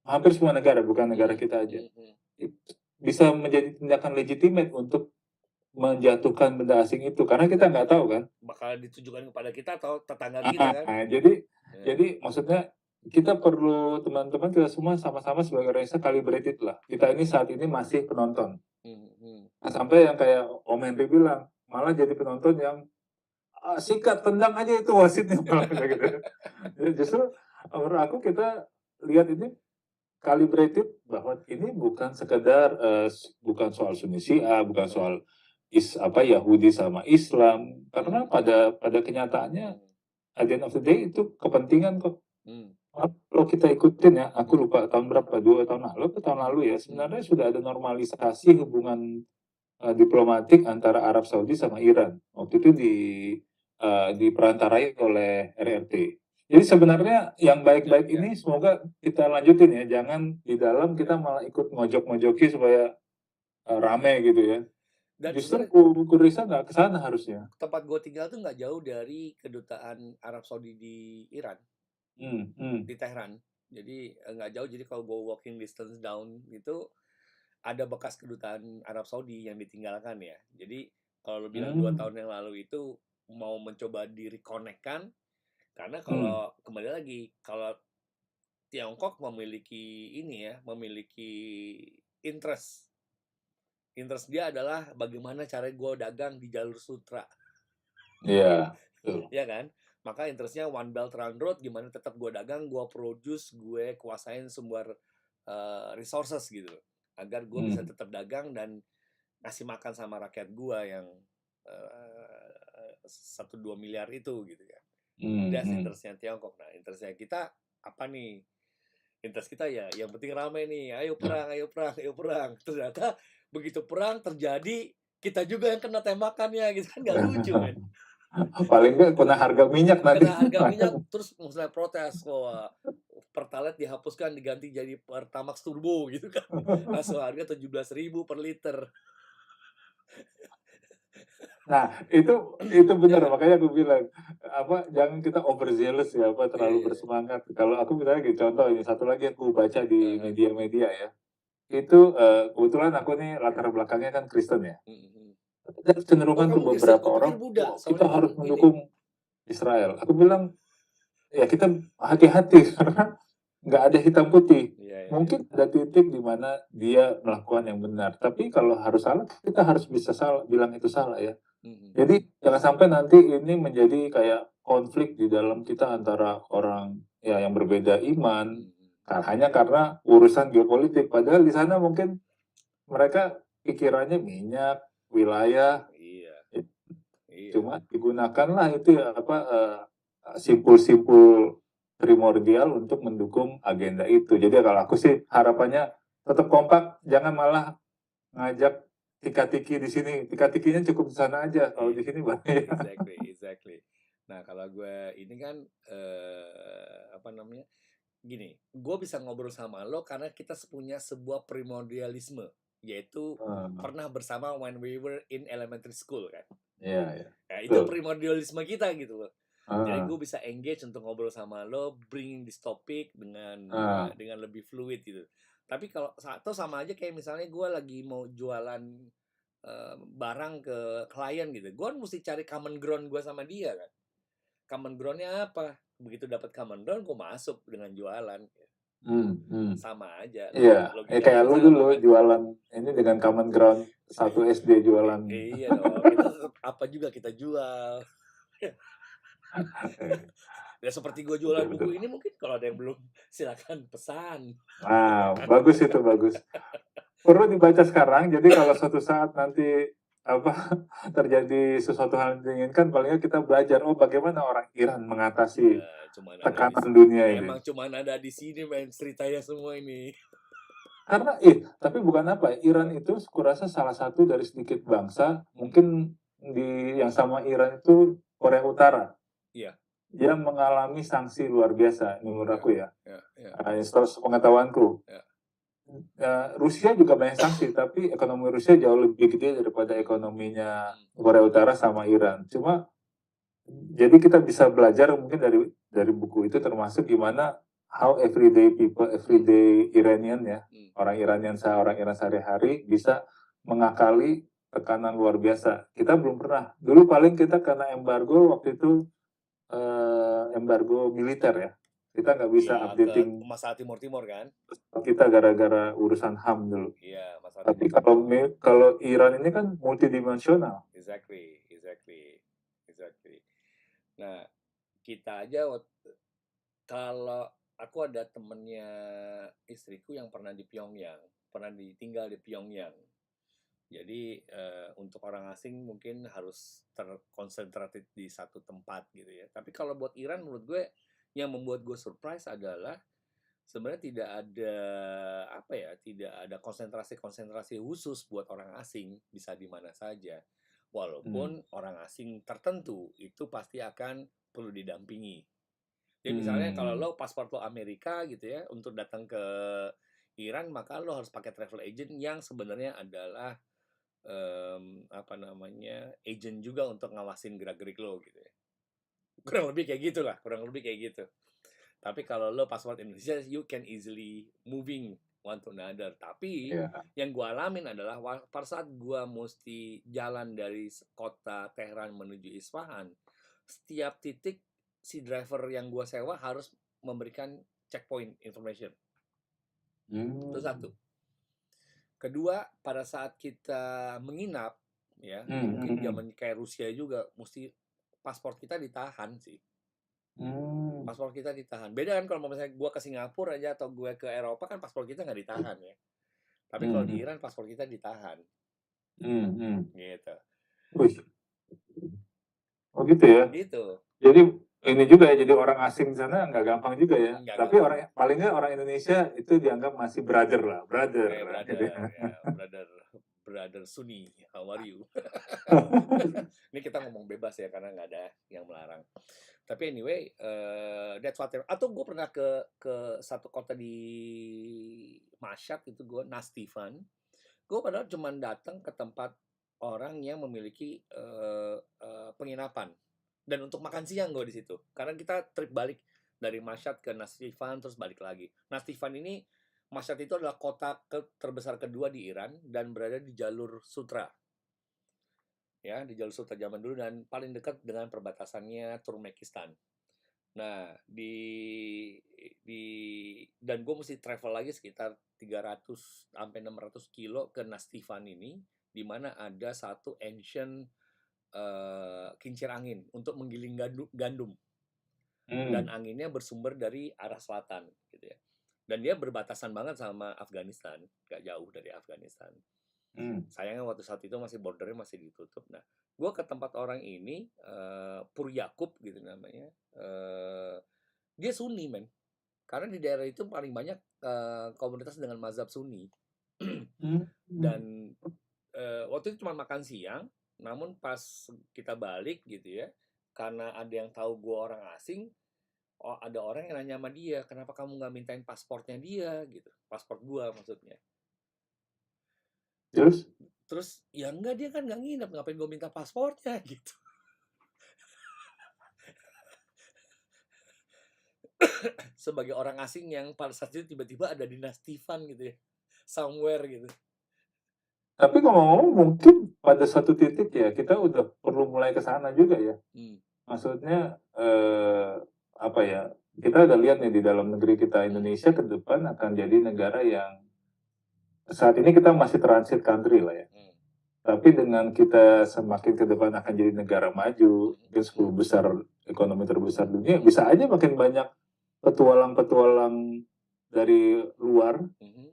hampir semua negara, bukan negara kita aja, bisa menjadi tindakan legitimate untuk menjatuhkan benda asing itu, karena kita nggak tahu kan. Bakal ditujukan kepada kita atau tetangga kita kan. Jadi maksudnya kita perlu teman-teman kita semua sama-sama sebagai Indonesia calibrated lah. Kita ini saat ini masih penonton. Nah, sampai yang kayak Om Henry bilang, malah jadi penonton yang sikat tendang aja itu wasitnya malah gitu. Justru menurut aku kita lihat ini calibrated bahwa ini bukan sekedar bukan soal Sunni Syiah, bukan soal Yahudi sama Islam, karena pada kenyataannya at the end of the day itu kepentingan kok. Kalau kita ikutin ya, aku lupa tahun berapa, 2 tahun lalu ya, sebenarnya sudah ada normalisasi hubungan diplomatik antara Arab Saudi sama Iran. Waktu itu diperantarai oleh RRT. Jadi sebenarnya yang baik-baik ini semoga kita lanjutin ya, jangan di dalam kita malah ikut ngojok-ngojoki supaya rame gitu ya. Dan Justru sebenarnya Kurisa nggak ke sana harusnya. tempat gue tinggal tuh nggak jauh dari kedutaan Arab Saudi di Iran, di Tehran. Jadi nggak jauh. Jadi kalau gue walking distance down itu ada bekas kedutaan Arab Saudi yang ditinggalkan ya. Jadi kalau lo bilang 2 tahun yang lalu itu mau mencoba direconnect-kan, karena kalau kembali lagi, kalau Tiongkok memiliki interest dia adalah bagaimana cara gue dagang di jalur sutra. Iya. Ya kan? Maka interestnya One Belt One Road, gimana tetap gue dagang, gue produce, gue kuasain sumber resources gitu, agar gue bisa tetap dagang dan ngasih makan sama rakyat gue yang 1-2 miliar itu gitu kan. That's interestnya Tiongkok. Nah, interestnya kita apa nih? Interest kita ya yang penting rame nih, ayo perang, ayo perang, ayo perang. Ternyata begitu perang terjadi, kita juga yang kena tembakannya gitu kan, nggak lucu kan. Paling nggak kena harga minyak nanti. Kena harga minyak, terus misalnya protes bahwa Pertalite dihapuskan diganti jadi Pertamax Turbo gitu kan. Langsung harga 17.000 per liter. Nah, itu benar, makanya aku bilang jangan kita overzealous ya, terlalu bersemangat. Kalau aku misalnya gitu, contoh ini satu lagi aku baca di media-media ya. Itu kebetulan aku nih latar belakangnya kan Kristen ya. Dan cenderungan tuh beberapa orang, kita harus mendukung Israel. Aku bilang, ya kita hati-hati karena nggak ada hitam putih. Mungkin ada titik di mana dia melakukan yang benar. Tapi kalau harus salah, kita harus bisa bilang itu salah ya. Jadi jangan sampai nanti ini menjadi kayak konflik di dalam kita antara orang ya yang berbeda iman, hanya karena urusan geopolitik. Padahal di sana mungkin mereka pikirannya minyak, wilayah, cuma digunakanlah itu ya simpul-simpul primordial untuk mendukung agenda itu. Jadi kalau aku sih harapannya tetap kompak, jangan malah ngajak tika-tiki di sini. Tika-tikinya cukup di sana aja. Kalau di sini bahaya. Exactly. Nah, kalau gue ini kan gini, gue bisa ngobrol sama lo karena kita punya sebuah primordialisme, yaitu pernah bersama when we were in elementary school kan. Iya. Nah, itu primordialisme kita gitu loh. Jadi gue bisa engage untuk ngobrol sama lo, bringing this topic dengan lebih fluid gitu. Tapi kalau atau sama aja kayak misalnya gue lagi mau jualan barang ke klien gitu, gue mesti cari common ground gue sama dia kan. Common groundnya apa? Begitu dapat common ground, gue masuk dengan jualan. Sama aja. Iya, kayak lu dulu jualan ini dengan common ground satu SD jualan. Iya dong, kita tetap apa juga kita jual. Ya seperti gue jualan Betul, buku betul. ini mungkin kalau ada yang belum silakan pesan. Bagus itu, bagus. Perlu dibaca sekarang, jadi kalau suatu saat nanti apa terjadi sesuatu hal yang diinginkan, palingnya kita belajar, oh bagaimana orang Iran mengatasi Ya, cuman ada di tekanan dunia ini. emang cuman ada di sini main ceritanya semua ini. Karena, tapi bukan apa, Iran itu kurasa salah satu dari sedikit bangsa, mungkin yang sama Iran itu Korea Utara. Iya. Yang mengalami sanksi luar biasa, menurut aku ya. Ya. Setelah pengetahuanku. Ya. Rusia juga banyak sanksi, tapi ekonomi Rusia jauh lebih gede daripada ekonominya Korea Utara sama Iran. Cuma, jadi kita bisa belajar mungkin dari buku itu, termasuk gimana how everyday people, everyday Iranian ya, orang Iran sehari-hari bisa mengakali tekanan luar biasa. Kita belum pernah. Dulu paling kita kena embargo waktu itu, embargo militer ya. Kita nggak bisa updating masalah Timur kan? Kita gara-gara urusan HAM dulu. Iya, masalah. Tapi kalau Iran ini kan multidimensional. Exactly. Nah, kita aja kalau aku ada temennya istriku yang pernah di Pyongyang, pernah tinggal di Pyongyang. Jadi untuk orang asing mungkin harus terkonsentrated di satu tempat gitu ya. Tapi kalau buat Iran menurut gue yang membuat gue surprise adalah sebenarnya tidak ada konsentrasi khusus buat orang asing, bisa di mana saja. Walaupun orang asing tertentu itu pasti akan perlu didampingi. Jadi misalnya kalau lo paspor lo Amerika gitu ya, untuk datang ke Iran maka lo harus pakai travel agent yang sebenarnya adalah agent juga untuk ngawasin gerak-gerik lo gitu ya. Kurang lebih kayak gitu. Tapi kalau lo paspor Indonesia, you can easily moving one to another. Tapi yang gue alamin adalah pada saat gue mesti jalan dari kota Tehran menuju Isfahan, setiap titik si driver yang gue sewa harus memberikan checkpoint information. Itu satu. Kedua, pada saat kita menginap, ya mungkin zaman kayak Rusia juga, mesti paspor kita ditahan sih. Paspor kita ditahan. Beda kan kalau misalnya gue ke Singapura aja atau gue ke Eropa kan paspor kita nggak ditahan ya. Tapi kalau di Iran paspor kita ditahan. Gitu. Oh gitu ya. Gitu. Jadi ini juga ya, jadi orang asing di sana nggak gampang juga ya. Tapi paling nggak orang Indonesia itu dianggap masih brother lah, brother. Brother Sunni, how are you? Ini kita ngomong bebas ya karena nggak ada yang melarang. Tapi anyway, that's what. Atau gue pernah ke satu kota di Mashhad itu gue Nastifan. Gue padahal cuma datang ke tempat orang yang memiliki penginapan dan untuk makan siang gue di situ. Karena kita trip balik dari Mashhad ke Nastifan terus balik lagi. Nastifan ini Mashhad itu adalah kota terbesar kedua di Iran dan berada di jalur sutra. Ya, di jalur sutra zaman dulu dan paling dekat dengan perbatasannya Turkmenistan. Nah, dan gue mesti travel lagi sekitar 300 sampai 600 kilo ke Nastifan ini, di mana ada satu ancient kincir angin untuk menggiling gandum. Dan anginnya bersumber dari arah selatan gitu ya. Dan dia berbatasan banget sama Afghanistan, gak jauh dari Afghanistan. Sayangnya waktu saat itu bordernya masih ditutup. Nah, gue ke tempat orang ini, Pur Yakub gitu namanya. Dia Sunni, men. Karena di daerah itu paling banyak komunitas dengan mazhab Sunni. Dan waktu itu cuma makan siang, namun pas kita balik gitu ya, karena ada yang tahu gue orang asing, ada orang yang nanya sama dia, kenapa kamu nggak mintain pasportnya dia gitu, paspor gue maksudnya. Terus ya enggak, dia kan nggak nginep, ngapain gue minta pasportnya gitu. Sebagai orang asing yang pada saat itu tiba-tiba ada di Nastifan gitu ya, somewhere gitu. Tapi ngomong-ngomong mungkin pada satu titik ya kita udah perlu mulai ke sana juga ya. Maksudnya apa ya? Kita udah lihat nih di dalam negeri kita, Indonesia ke depan akan jadi negara yang saat ini kita masih transit country lah ya. Tapi dengan kita semakin ke depan akan jadi negara maju, mungkin 10 besar ekonomi terbesar dunia, bisa aja makin banyak petualang-petualang dari luar.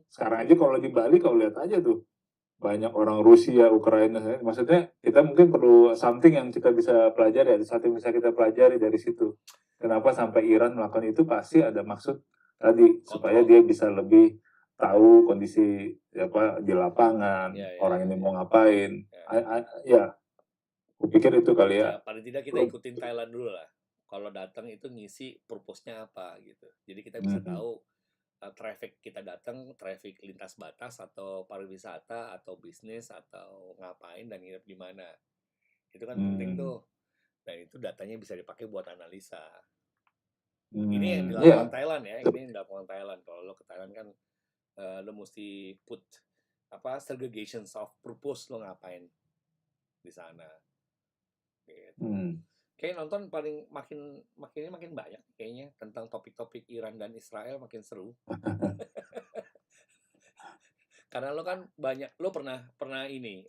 Sekarang aja kalau di Bali, kalau lihat aja tuh, banyak orang Rusia, Ukraina, maksudnya kita mungkin perlu something yang kita bisa pelajari, ada satu yang bisa kita pelajari dari situ. Kenapa sampai Iran melakukan itu, pasti ada maksud tadi, supaya dia bisa lebih tahu kondisi di lapangan, orang ini mau ngapain. Ya, kupikir itu kali ya. Paling tidak kita ikutin Thailand dulu lah. Kalau datang itu ngisi purpose-nya apa gitu. Jadi kita bisa tahu traffic kita datang, traffic lintas batas atau pariwisata atau bisnis atau ngapain dan hidup di mana. Itu kan penting tuh. Dan itu datanya bisa dipakai buat analisa. Ini yang dilakukan Thailand ya, ini yang dilakukan Thailand. Kalau lo ke Thailand kan lo mesti put segregations of purpose, lo ngapain di sana. Gitu. Kayak nonton makin banyak kayaknya tentang topik-topik Iran dan Israel, makin seru. Karena lo kan lo pernah ini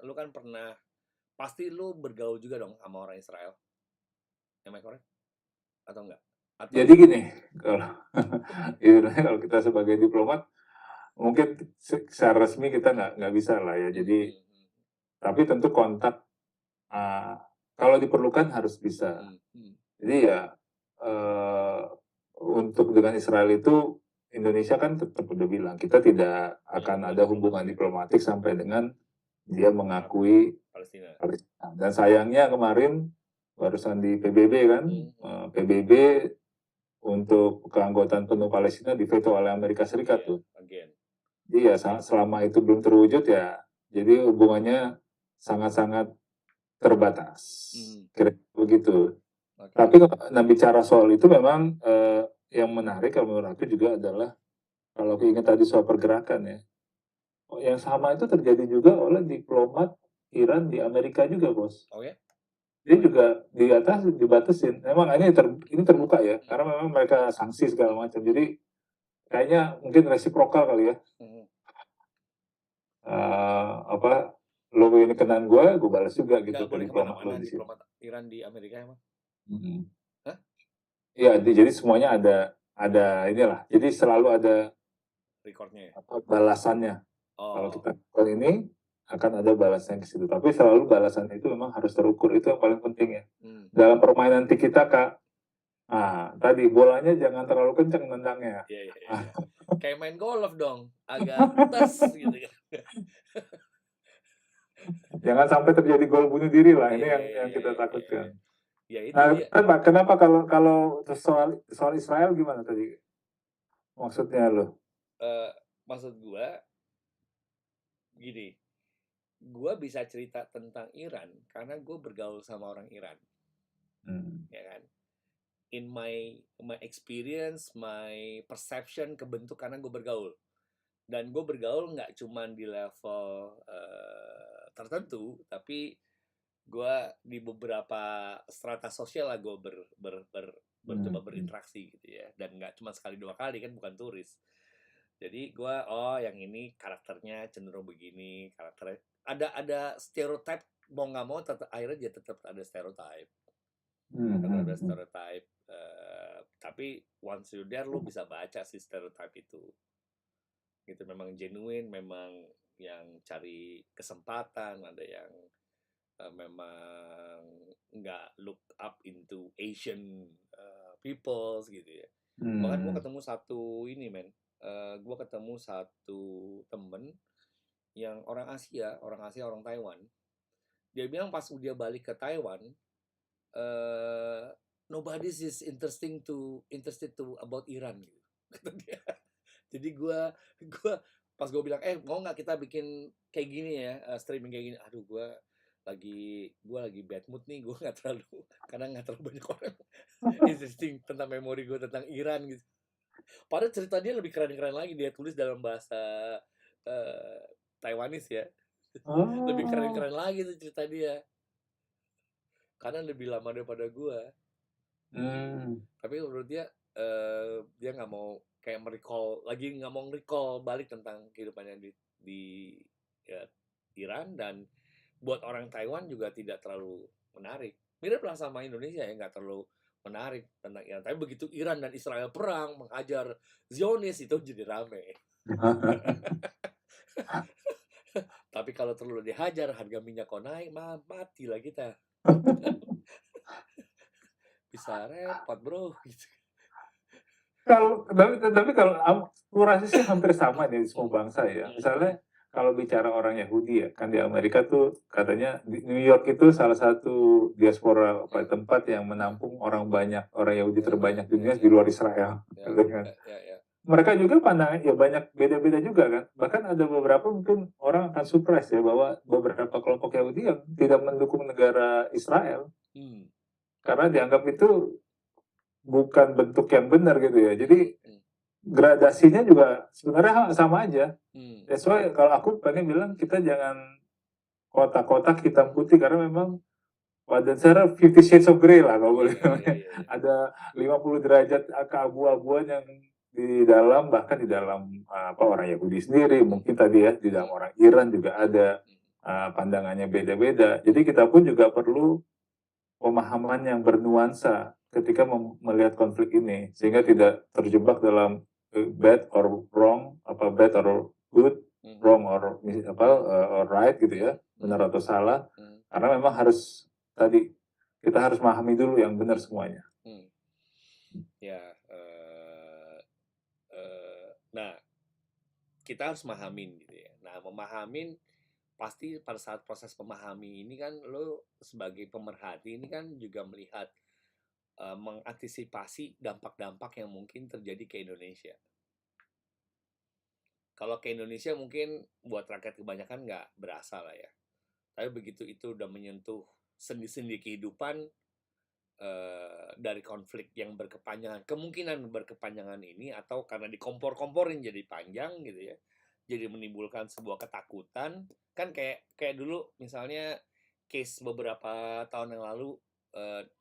lo kan pernah, pasti lo bergaul juga dong sama orang Israel. Am I correct? Atau enggak? Jadi gini, kalau kita sebagai diplomat mungkin secara resmi kita nggak bisa lah ya. Jadi tapi tentu kontak kalau diperlukan harus bisa. Jadi ya untuk dengan Israel itu Indonesia kan tetap udah bilang kita tidak akan ada hubungan diplomatik sampai dengan dia mengakui Palestina. Dan sayangnya kemarin barusan di PBB kan, PBB untuk keanggotaan penuh Palestina diveto oleh Amerika Serikat tuh. Jadi ya selama itu belum terwujud ya, jadi hubungannya sangat-sangat terbatas. Kira begitu. Tapi nah bicara soal itu memang yang menarik kalau menurut aku juga adalah kalau ingat tadi soal pergerakan ya. Yang sama itu terjadi juga oleh diplomat Iran di Amerika juga, Bos. Dia juga di atas dibatasin. Memang ini terbuka ya, karena memang mereka sanksi segala macam. Jadi kayaknya mungkin resiprokal kali ya. Lo ini kenaan gue balas juga gitu ke diplomat lo di sini. Diplomat Iran di Amerika emang? Hah? Iya, jadi semuanya ada inilah. Jadi selalu ada recordnya. Balasannya. Kalau kita ini akan ada balasan ke situ. Tapi selalu balasan itu memang harus terukur. Itu yang paling penting ya. Dalam permainan tiki-taka, tadi bolanya jangan terlalu kencang nendangnya. Iya. Kayak main golf dong, agak tes gitu kan. Jangan sampai terjadi gol bunuh diri lah. Ini yang kita takutkan. Ya itu dia. Kenapa kalau soal Israel gimana tadi? Maksudnya lo? Maksud gua gini, gue bisa cerita tentang Iran karena gue bergaul sama orang Iran, ya kan? In my experience, my perception kebentuk karena gue bergaul, dan gue bergaul nggak cuma di level tertentu, tapi gue di beberapa strata sosial lah gue coba berinteraksi gitu ya, dan nggak cuma sekali dua kali kan, bukan turis. Jadi gue yang ini karakternya cenderung begini, karakternya ada stereotype, mau nggak mau akhirnya dia tetap ada stereotype. Ada stereotype, tapi once you there lo bisa baca si stereotype itu. Gitu, memang genuine, memang yang cari kesempatan, ada yang memang nggak look up into Asian peoples gitu ya. Bahkan gue ketemu satu gue ketemu satu temen yang orang Asia, orang Taiwan. Dia bilang pas dia balik ke Taiwan, nobody is interested to about Iran gitu, kata dia. Jadi gue pas gue bilang mau nggak kita bikin kayak gini ya, streaming kayak gini. Aduh, gue lagi bad mood nih, gue nggak terlalu banyak orang interesting tentang memori gue tentang Iran gitu. Padahal cerita dia lebih keren-keren lagi, dia tulis dalam bahasa Taiwanese ya. Lebih keren-keren lagi tuh cerita dia, karena lebih lama daripada gue. Tapi menurut dia dia nggak mau kayak nggak mau recall balik tentang kehidupannya di Iran, dan buat orang Taiwan juga tidak terlalu menarik. Mirip lah sama Indonesia ya, nggak terlalu menarik tentang Iran. Tapi begitu Iran dan Israel perang menghajar Zionis itu jadi rame. Tapi kalau terlalu dihajar, harga minyak kok naik, mati lah kita. Bisa repot bro. Gitu. Tapi kalau aku rasa sih hampir sama di semua bangsa ya. Misalnya kalau bicara orang Yahudi ya, kan di Amerika tuh katanya di New York itu salah satu diaspora tempat yang menampung orang Yahudi terbanyak di dunia di luar Israel. Mereka juga pandangan ya banyak beda-beda juga kan. Bahkan ada beberapa mungkin orang akan surprise ya bahwa beberapa kelompok Yahudi yang tidak mendukung negara Israel karena dianggap itu bukan bentuk yang benar gitu ya. Jadi gradasinya juga sebenarnya sama aja. That's why kalau aku pengen bilang kita jangan kotak-kotak hitam putih karena memang pada cara 50 shades of grey lah kalau boleh. Ada 50 derajat keabu-abuan yang di dalam, bahkan di dalam orang Yahudi sendiri, mungkin tadi ya di dalam orang Iran juga ada pandangannya beda-beda. Jadi kita pun juga perlu pemahaman yang bernuansa ketika melihat konflik ini sehingga tidak terjebak dalam bad or wrong, bad or good, wrong or right gitu ya, benar atau salah. Karena memang harus tadi kita harus memahami dulu yang benar semuanya. Ya, nah kita harus memahamin gitu ya. Nah, memahamin pasti pada saat proses memahami ini kan lo sebagai pemerhati ini kan juga melihat mengantisipasi dampak-dampak yang mungkin terjadi ke Indonesia. Kalau ke Indonesia mungkin buat rakyat kebanyakan nggak berasa lah ya. Tapi begitu itu udah menyentuh sendi-sendi kehidupan dari konflik yang berkepanjangan, kemungkinan berkepanjangan ini atau karena dikompor-komporin jadi panjang gitu ya. Jadi menimbulkan sebuah ketakutan. Kan kayak dulu misalnya case beberapa tahun yang lalu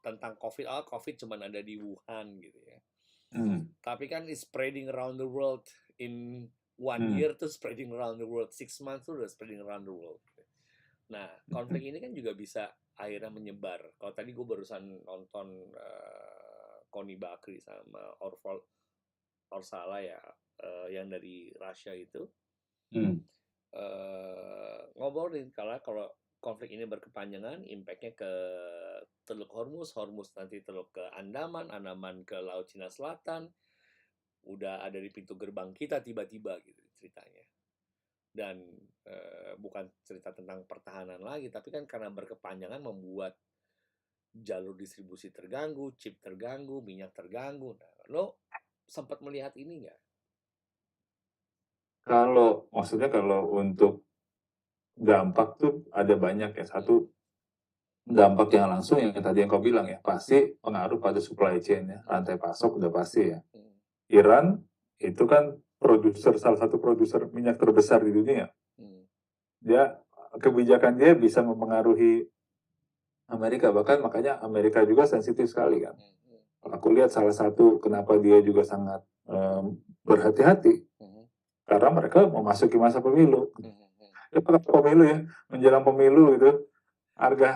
tentang COVID cuma ada di Wuhan gitu ya. Tapi kan it's spreading around the world in 1 year tuh spreading around the world, 6 months tuh udah spreading around the world. Nah, konflik ini kan juga bisa akhirnya menyebar. Kalau tadi gue barusan nonton Connie Bakri sama Orsala ya, yang dari Russia itu, ngobrolin kalau konflik ini berkepanjangan, impactnya ke Teluk Hormuz nanti teluk ke Andaman ke Laut Cina Selatan, udah ada di pintu gerbang kita tiba-tiba gitu ceritanya. Dan bukan cerita tentang pertahanan lagi, tapi kan karena berkepanjangan membuat jalur distribusi terganggu, chip terganggu, minyak terganggu. Nah, lo sempat melihat ini nggak? Maksudnya kalau untuk dampak tuh ada banyak ya. Satu, dampak yang langsung yang tadi yang kau bilang ya, pasti pengaruh pada supply chain ya, rantai pasok udah pasti ya. Iran itu kan salah satu produser minyak terbesar di dunia. Kebijakan dia bisa mempengaruhi Amerika, bahkan makanya Amerika juga sensitif sekali kan. Aku lihat salah satu kenapa dia juga sangat berhati-hati karena mereka memasuki masa pemilu. Pemilu ya, menjelang pemilu gitu, harga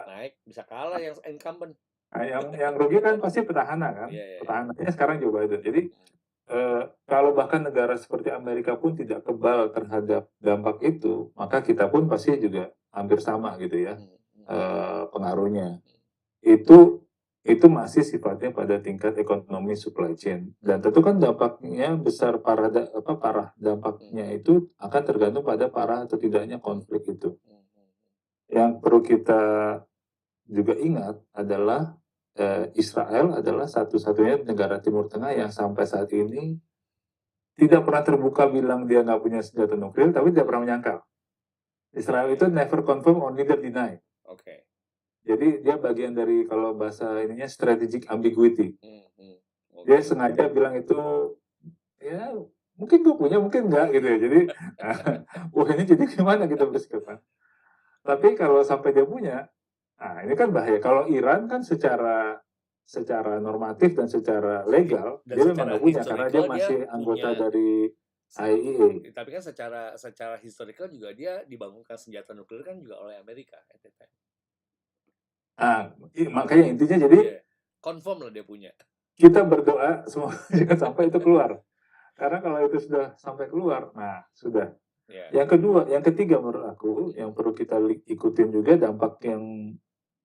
naik bisa kalah yang incumbent. Nah, yang rugi kan pasti petahana kan. Petahananya sekarang Joe Biden. Jadi kalau bahkan negara seperti Amerika pun tidak kebal terhadap dampak itu, maka kita pun pasti juga hampir sama gitu ya pengaruhnya. Itu masih sifatnya pada tingkat ekonomi supply chain, dan tentu kan dampaknya besar, parah dampaknya itu akan tergantung pada parah atau tidaknya konflik itu. Yang perlu kita juga ingat adalah Israel adalah satu-satunya negara Timur Tengah yang sampai saat ini tidak pernah terbuka bilang dia nggak punya senjata nuklir, tapi tidak pernah menyangkal. Israel itu never confirm or neither deny. Jadi dia bagian dari, kalau bahasa ininya, strategic ambiguity. Dia sengaja bilang itu, ya mungkin gue punya, mungkin enggak gitu ya. Jadi, wah ini jadi gimana kita bersikap. Tapi kalau sampai dia punya, nah ini kan bahaya. Kalau Iran kan secara normatif dan secara legal, dia memang nggak punya, karena dia masih anggota dari IAEA. Tapi kan secara historical juga dia dibangunkan senjata nuklir kan juga oleh Amerika. Makanya intinya jadi confirm lah dia punya. Kita berdoa semua jangan sampai itu keluar. Karena kalau itu sudah sampai keluar, nah sudah. Yang kedua, yang ketiga menurut aku yang perlu kita ikutin juga dampak yang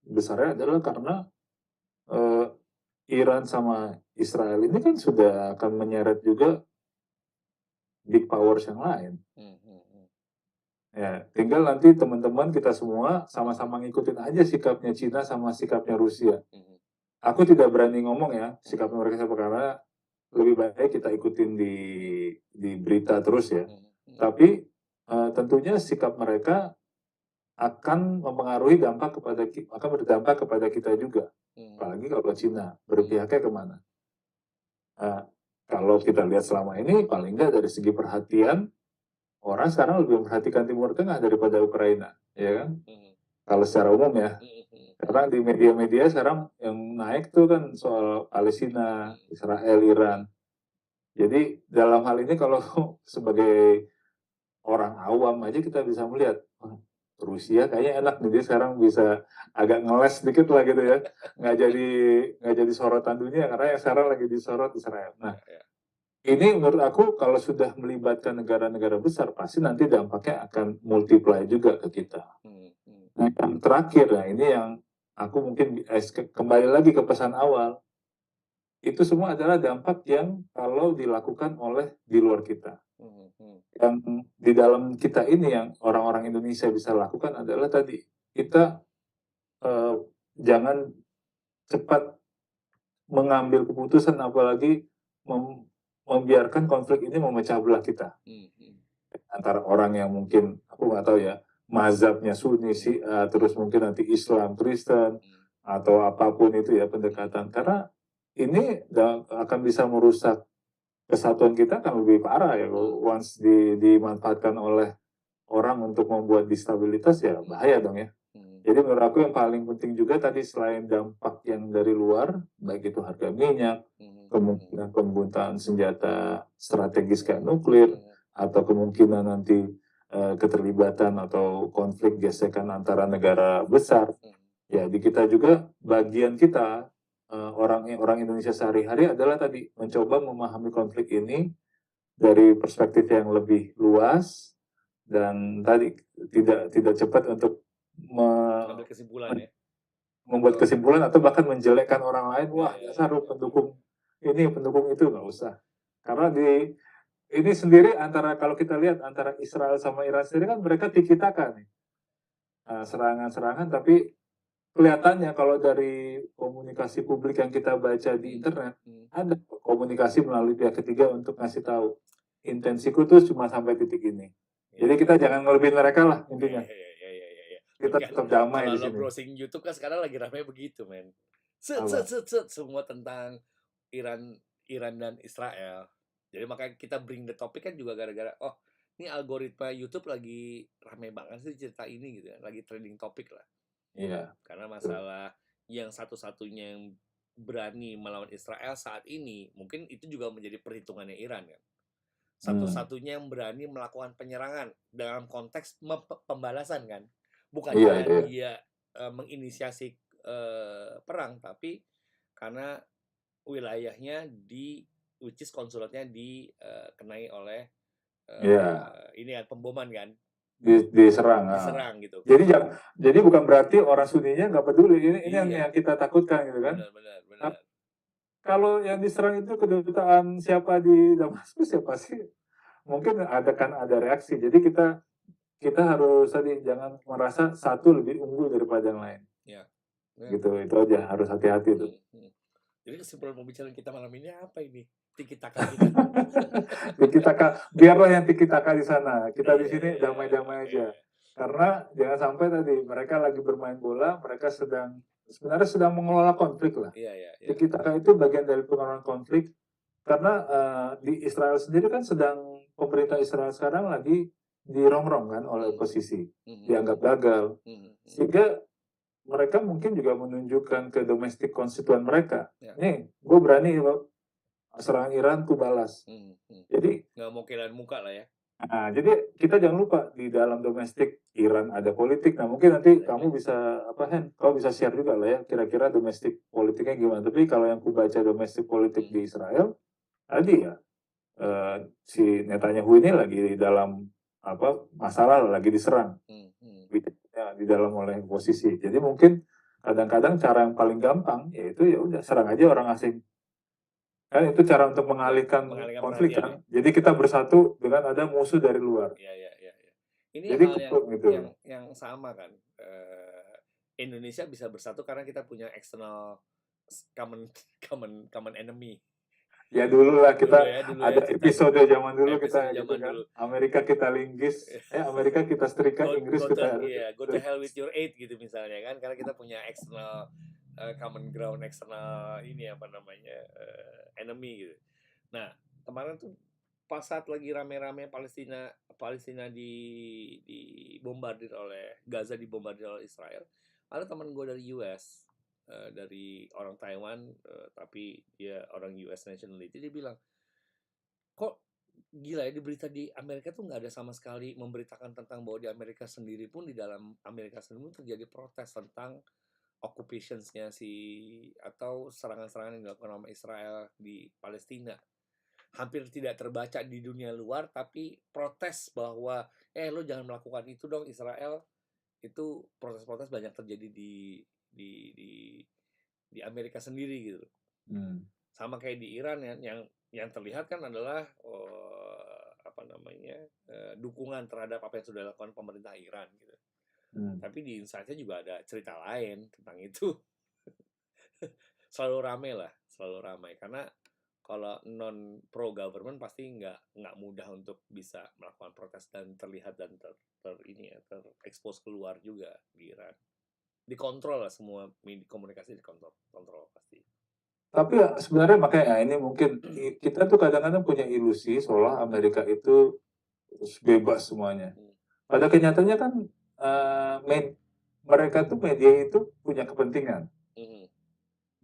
besarnya adalah karena Iran sama Israel ini kan sudah akan menyeret juga big powers yang lain. Ya, tinggal nanti teman-teman kita semua sama-sama ngikutin aja sikapnya Cina sama sikapnya Rusia. Aku tidak berani ngomong ya sikapnya mereka karena lebih baik kita ikutin di berita terus ya. Tapi tentunya sikap mereka akan mempengaruhi akan berdampak kepada kita juga. Apalagi kalau Cina berpihaknya kemana. Kalau kita lihat selama ini paling nggak dari segi perhatian orang sekarang lebih memperhatikan Timur Tengah daripada Ukraina, ya kan? Kalau secara umum ya. Karena di media-media sekarang yang naik tuh kan soal Palestina, Israel, Iran. Jadi dalam hal ini kalau sebagai orang awam aja kita bisa melihat Rusia kayaknya enak nih, dia sekarang bisa agak ngeles sedikit lah gitu ya, nggak jadi sorotan dunia karena yang sekarang lagi disorot Israel. Nah, ini menurut aku kalau sudah melibatkan negara-negara besar pasti nanti dampaknya akan multiply juga ke kita. Nah, yang terakhir, nah ini yang aku mungkin kembali lagi ke pesan awal, itu semua adalah dampak yang kalau dilakukan oleh di luar kita. Yang di dalam kita ini yang orang-orang Indonesia bisa lakukan adalah tadi, kita jangan cepat mengambil keputusan apalagi membiarkan konflik ini memecah belah kita. Antara orang yang mungkin, aku nggak tahu ya, mazhabnya Sunni, terus mungkin nanti Islam, Kristen, atau apapun itu ya pendekatan. Karena ini akan bisa merusak kesatuan kita akan lebih parah ya. Once dimanfaatkan oleh orang untuk membuat distabilitas ya bahaya dong ya. Jadi menurut aku yang paling penting juga tadi selain dampak yang dari luar, baik itu harga minyak, kemungkinan penggunaan senjata strategis kayak nuklir, atau kemungkinan nanti keterlibatan atau konflik gesekan antara negara besar. Ya di kita juga bagian kita orang Indonesia sehari-hari adalah tadi mencoba memahami konflik ini dari perspektif yang lebih luas dan tadi tidak cepat untuk membuat kesimpulan ya. Membuat kesimpulan atau bahkan menjelekkan orang lain, wah dasar pendukung ini pendukung itu, nggak usah. Karena ini sendiri kalau kita lihat antara Israel sama Iran sendiri kan mereka tiki-taka nih. Serangan-serangan tapi kelihatannya kalau dari komunikasi publik yang kita baca di internet ada komunikasi melalui pihak ketiga untuk ngasih tahu intensiku tuh cuma sampai titik ini. Jadi kita jangan ngelebihin mereka lah intinya. Kita tetap damai di sini. Kalau browsing YouTube kan sekarang lagi ramai begitu, men. Semua tentang Iran dan Israel. Jadi makanya kita bring the topic kan juga gara-gara ini algoritma YouTube lagi ramai banget sih cerita ini gitu ya. Lagi trending topik lah. Iya. Karena masalah yang satu-satunya yang berani melawan Israel saat ini, mungkin itu juga menjadi perhitungannya Iran kan. Satu-satunya yang berani melakukan penyerangan dalam konteks pembalasan kan. Bukannya dia menginisiasi perang, tapi karena wilayahnya which is konsulatnya dikenai oleh ini kan pemboman kan. Diserang gitu. Jadi bukan berarti orang Sunninya nggak peduli. Ini yang kita takutkan gitu kan. Benar. Kalau yang diserang itu kedutaan siapa di Damaskus ya pasti mungkin ada reaksi. Jadi kita harus tadi jangan merasa satu lebih unggul daripada yang lain. Gitu, itu aja harus hati-hati tuh. Jadi kesimpulan pembicaraan kita malam ini apa ini? Tiki-taka kita. Tiki-taka, biarlah yang tiki-taka di sana. Kita di sini damai-damai aja. Karena jangan sampai tadi mereka lagi bermain bola, mereka sebenarnya sedang mengelola konflik lah. Tiki-taka itu bagian dari pengelolaan konflik. Karena di Israel sendiri kan pemerintah Israel sekarang lagi dirongrong kan oleh oposisi, dianggap gagal. Sehingga mereka mungkin juga menunjukkan ke domestik konstituen mereka, nih gue berani serangan Iran ku balas. Jadi nggak mau kehilangan muka lah ya. jadi kita jangan lupa di dalam domestik Iran ada politik. Nah mungkin nanti kamu bisa kau bisa share juga lah ya kira-kira domestik politiknya gimana. Tapi kalau yang ku baca domestik politik di Israel tadi ya si Netanyahu ini lagi di dalam masalah lagi diserang di dalam oleh posisi. Jadi mungkin kadang-kadang cara yang paling gampang yaitu ya udah serang aja orang asing. Kan itu cara untuk mengalihkan konflik kan. Ya. Jadi kita bersatu dengan ada musuh dari luar. Iya. Ini jadi hal gitu. yang sama kan. Indonesia bisa bersatu karena kita punya external common enemy. Ya dulu lah kita ada episode zaman dulu kita gitu kan. Amerika kita linggis, Amerika kita setrika, Inggris kita go to hell with your aid gitu misalnya kan, karena kita punya external common ground, external enemy gitu. Nah kemarin tuh pas saat lagi rame-rame Palestina di bombardir oleh Gaza, dibombardir oleh Israel, ada teman gue dari US, dari orang Taiwan, tapi dia orang US nationality, dia bilang kok gila ya, di berita di Amerika tuh nggak ada sama sekali memberitakan tentang bahwa di Amerika sendiri pun, di dalam Amerika sendiri pun terjadi protes tentang occupationsnya atau serangan-serangan yang dilakukan oleh Israel di Palestina. Hampir tidak terbaca di dunia luar, tapi protes bahwa lo jangan melakukan itu dong Israel. Itu protes-protes banyak terjadi di Amerika sendiri gitu. Sama kayak di Iran ya, yang terlihat kan adalah dukungan terhadap apa yang sudah dilakukan pemerintah Iran gitu. Tapi di inside-nya juga ada cerita lain tentang itu. selalu ramai karena kalau non pro government pasti nggak mudah untuk bisa melakukan protes dan terlihat dan terekspos keluar juga di Iran. Dikontrol lah, semua komunikasi dikontrol pasti. Tapi ya, sebenarnya makanya ini mungkin kita tuh kadang-kadang punya ilusi seolah Amerika itu bebas semuanya. Pada kenyataannya kan mereka tuh media itu punya kepentingan.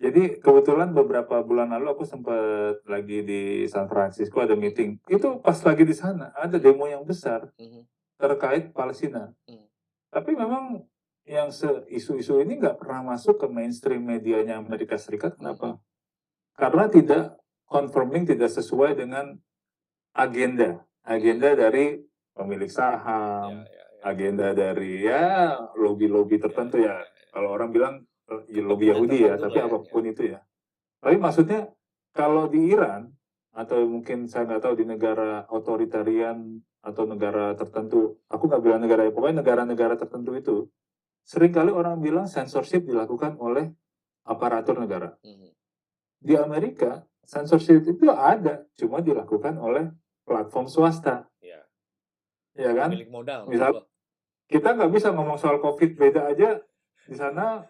Jadi kebetulan beberapa bulan lalu aku sempat lagi di San Francisco ada meeting. Itu pas lagi di sana ada demo yang besar terkait Palestina. Tapi memang yang isu-isu ini nggak pernah masuk ke mainstream medianya Amerika Serikat. Kenapa? Karena tidak confirming, tidak sesuai dengan agenda dari pemilik saham, agenda dari lobby-lobby tertentu ya. Kalau orang bilang lobby Yahudi ya, tapi apapun itu ya. Tapi maksudnya kalau di Iran atau mungkin saya nggak tahu di negara otoritarian atau negara tertentu, aku nggak bilang negara, pokoknya negara-negara tertentu itu, seringkali orang bilang censorship dilakukan oleh aparatur negara. Di Amerika, censorship itu ada, cuma dilakukan oleh platform swasta. Ya kan? Milik modal. Misal kita nggak bisa ngomong soal COVID, beda aja di sana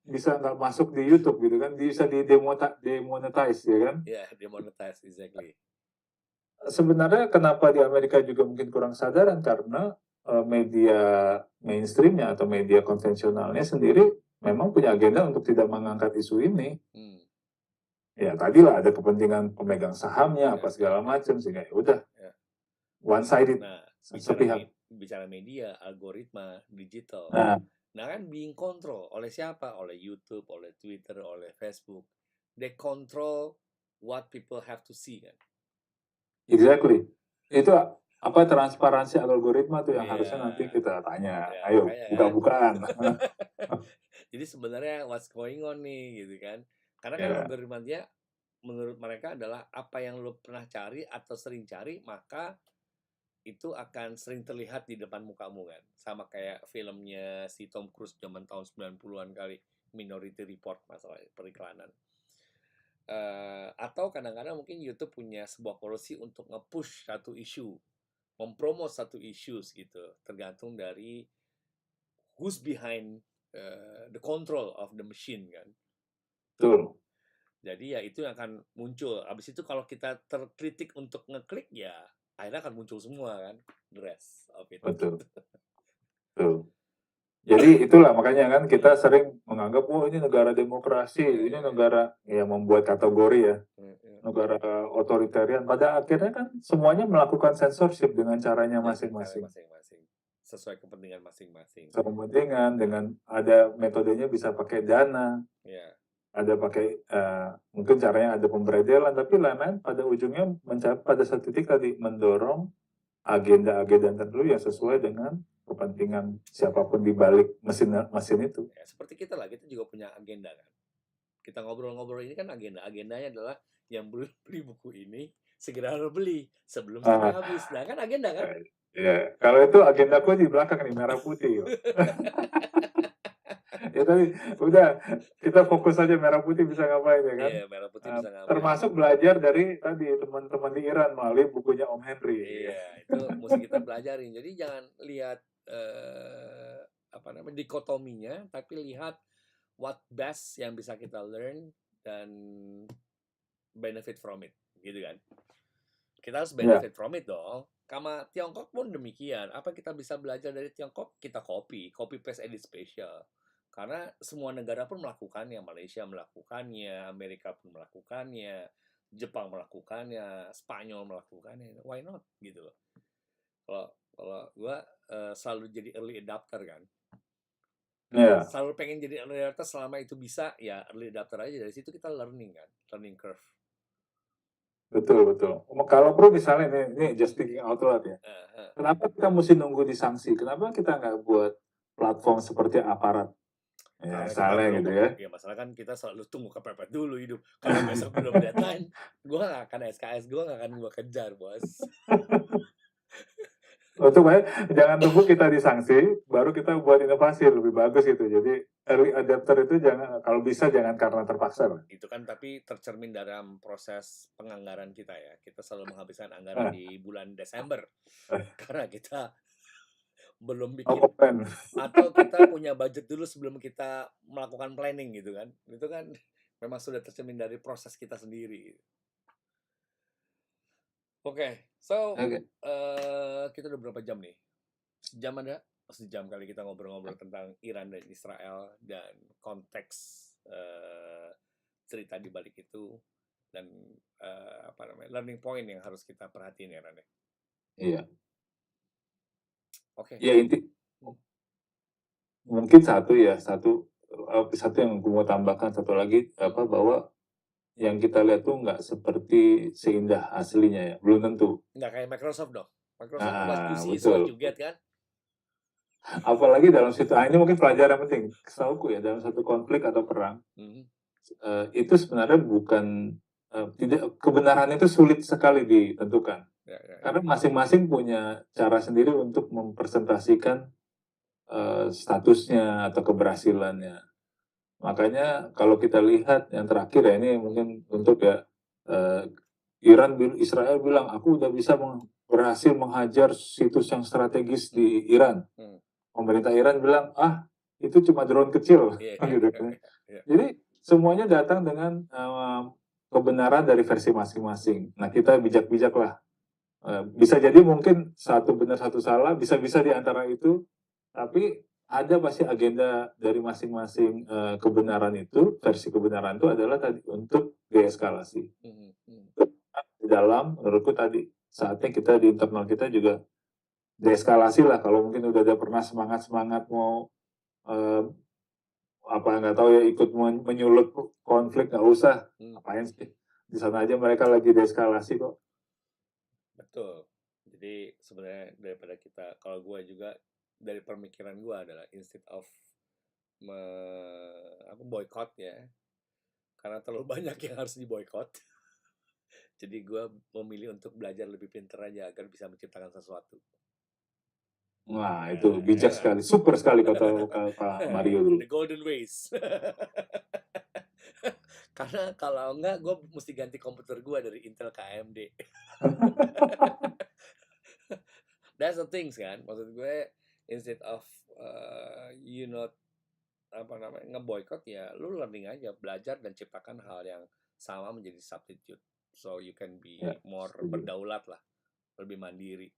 bisa nggak masuk di YouTube gitu kan, bisa demonetize ya kan? Ya, demonetize, exactly. Sebenarnya kenapa di Amerika juga mungkin kurang sadaran karena media mainstreamnya atau media konvensionalnya sendiri memang punya agenda untuk tidak mengangkat isu ini. Ya tadilah ada kepentingan pemegang sahamnya apa segala macam, sehingga ya udah one sided. Nah, sepihak. Bicara media, algoritma, digital. Nah kan being control oleh siapa? Oleh YouTube, oleh Twitter, oleh Facebook. They control what people have to see kan. Exactly. Itu apa transparansi algoritma tuh yang harusnya nanti kita tanya. Ayo buka-bukaan. Jadi sebenarnya what's going on nih gitu kan. Karena kan algoritma dia menurut mereka adalah apa yang lo pernah cari atau sering cari, maka itu akan sering terlihat di depan mukamu kan. Sama kayak filmnya si Tom Cruise zaman tahun 90-an kali, Minority Report, masalah periklanan. Atau kadang-kadang mungkin YouTube punya sebuah policy untuk nge-push satu isu, mempromot satu isu gitu, tergantung dari who's behind the control of the machine kan. Betul. Jadi ya itu yang akan muncul. Abis itu kalau kita terkritik untuk ngeklik ya akhirnya akan muncul semua kan, the rest of it. Betul. Betul. Jadi itulah makanya kan kita sering menganggap, oh ini negara demokrasi, Ya, ini ya, ya. negara yang membuat kategori ya, Ya, ya. negara otoritarian. Pada akhirnya kan semuanya melakukan censorship dengan caranya Ya, dengan cara masing-masing. masing-masing. Sesuai kepentingan masing-masing. Kepentingan dengan ada metodenya bisa pakai dana, Ya. ada pakai mungkin caranya ada pemberedelan, tapi lain-lain pada ujungnya pada satu titik tadi mendorong agenda-agenda tertentu yang sesuai dengan kepentingan siapapun di balik mesin itu. Ya, seperti kita lah, kita juga punya agenda kan. Kita ngobrol-ngobrol ini kan agendanya adalah yang belum beli buku ini segera harus beli sebelum stoknya Ah, habis. Nah kan agenda kan. ya, kalau itu agendaku di belakang nih merah putih. Ya tadi udah kita fokus aja merah putih bisa ngapain ya kan. Iya, merah putih bisa ngapain. Termasuk belajar dari tadi teman-teman di Iran melalui bukunya Om Henry. Ya. Iya, itu mesti kita pelajarin. Jadi jangan lihat dikotominya, tapi lihat what best yang bisa kita learn dan benefit from it, gitu kan. Kita harus Ya, benefit from it dong. Sama Tiongkok pun demikian. Apa kita bisa belajar dari Tiongkok? Kita copy paste edit special. Karena semua negara pun melakukannya, Malaysia melakukannya, Amerika pun melakukannya, Jepang melakukannya, Spanyol melakukannya. Why not gitu loh. Kalau kalau gua selalu jadi early adapter kan. ya, Selalu pengen jadi early adapter selama itu bisa, ya early adapter aja. Dari situ kita learning kan, learning curve. betul betul. Kalau perlu misalnya ini just thinking out loud ya. Kenapa kita mesti nunggu disanksi? Kenapa kita nggak buat platform seperti aparat? Ya, Karena kita misalnya belum, gitu ya. ya masalah kan kita selalu tunggu kepepet dulu hidup. Kalau besok belum deadline, gue gak akan SKS, gue gak akan gue kejar, bos. Untuk jangan tunggu kita disanksi, baru kita buat inovasi lebih bagus gitu. Jadi early adapter itu jangan, kalau bisa jangan karena terpaksa. Itu kan tapi tercermin dalam proses penganggaran kita ya. Kita selalu menghabiskan anggaran Ah, di bulan Desember. Karena kita belum no bikin, comment. atau kita punya budget dulu sebelum kita melakukan planning gitu kan. Itu kan memang sudah tercermin dari proses kita sendiri. Oke, so Oke. kita udah berapa jam nih? Jam ada? Sejam kali kita ngobrol-ngobrol tentang Iran dan Israel dan konteks cerita di balik itu dan learning point yang harus kita perhatiin ya Ran. Iya. Oke. Ya mungkin satu yang gue mau tambahkan satu lagi bahwa yang kita lihat tuh nggak seperti seindah aslinya ya, belum tentu. Nggak kayak Microsoft dong. Microsoft what you see is Betul. what you get kan? Apalagi dalam ini mungkin pelajaran penting. Setauku ya dalam satu konflik atau perang itu sebenarnya bukan tidak kebenaran itu sulit sekali ditentukan. Karena masing-masing punya cara sendiri untuk mempresentasikan statusnya atau keberhasilannya. Makanya kalau kita lihat yang terakhir ya ini mungkin untuk ya Israel bilang aku udah bisa berhasil menghajar situs yang strategis di Iran. Pemerintah Iran bilang itu cuma drone kecil, gitu kan. Jadi semuanya datang dengan kebenaran dari versi masing-masing. Nah kita bijak-bijak lah. Bisa jadi mungkin satu benar satu salah, bisa-bisa di antara itu, tapi ada pasti agenda dari masing-masing kebenaran itu, versi kebenaran itu adalah tadi untuk deeskalasi. Di dalam, menurutku tadi, saatnya kita di internal kita juga deeskalasi lah. Kalau mungkin udah ada pernah semangat-semangat mau nggak tahu ya ikut menyulut konflik, nggak usah. Apain sih? Di sana aja mereka lagi deeskalasi kok. Betul. Jadi sebenarnya daripada kita, kalau gue juga dari pemikiran gue adalah instead of boycott ya, karena terlalu banyak yang harus diboykot. Jadi gue memilih untuk belajar lebih pintar aja agar bisa menciptakan sesuatu. Wah, itu bijak sekali, super sekali kata Pak Mario dulu. The golden ways. Karena kalau enggak, gue mesti ganti komputer gue dari Intel ke AMD. That's the things kan. Maksud gue, instead of ngeboikot ya, lu learning aja, belajar dan ciptakan hal yang sama menjadi substitute. So you can be more berdaulat lah, lebih mandiri.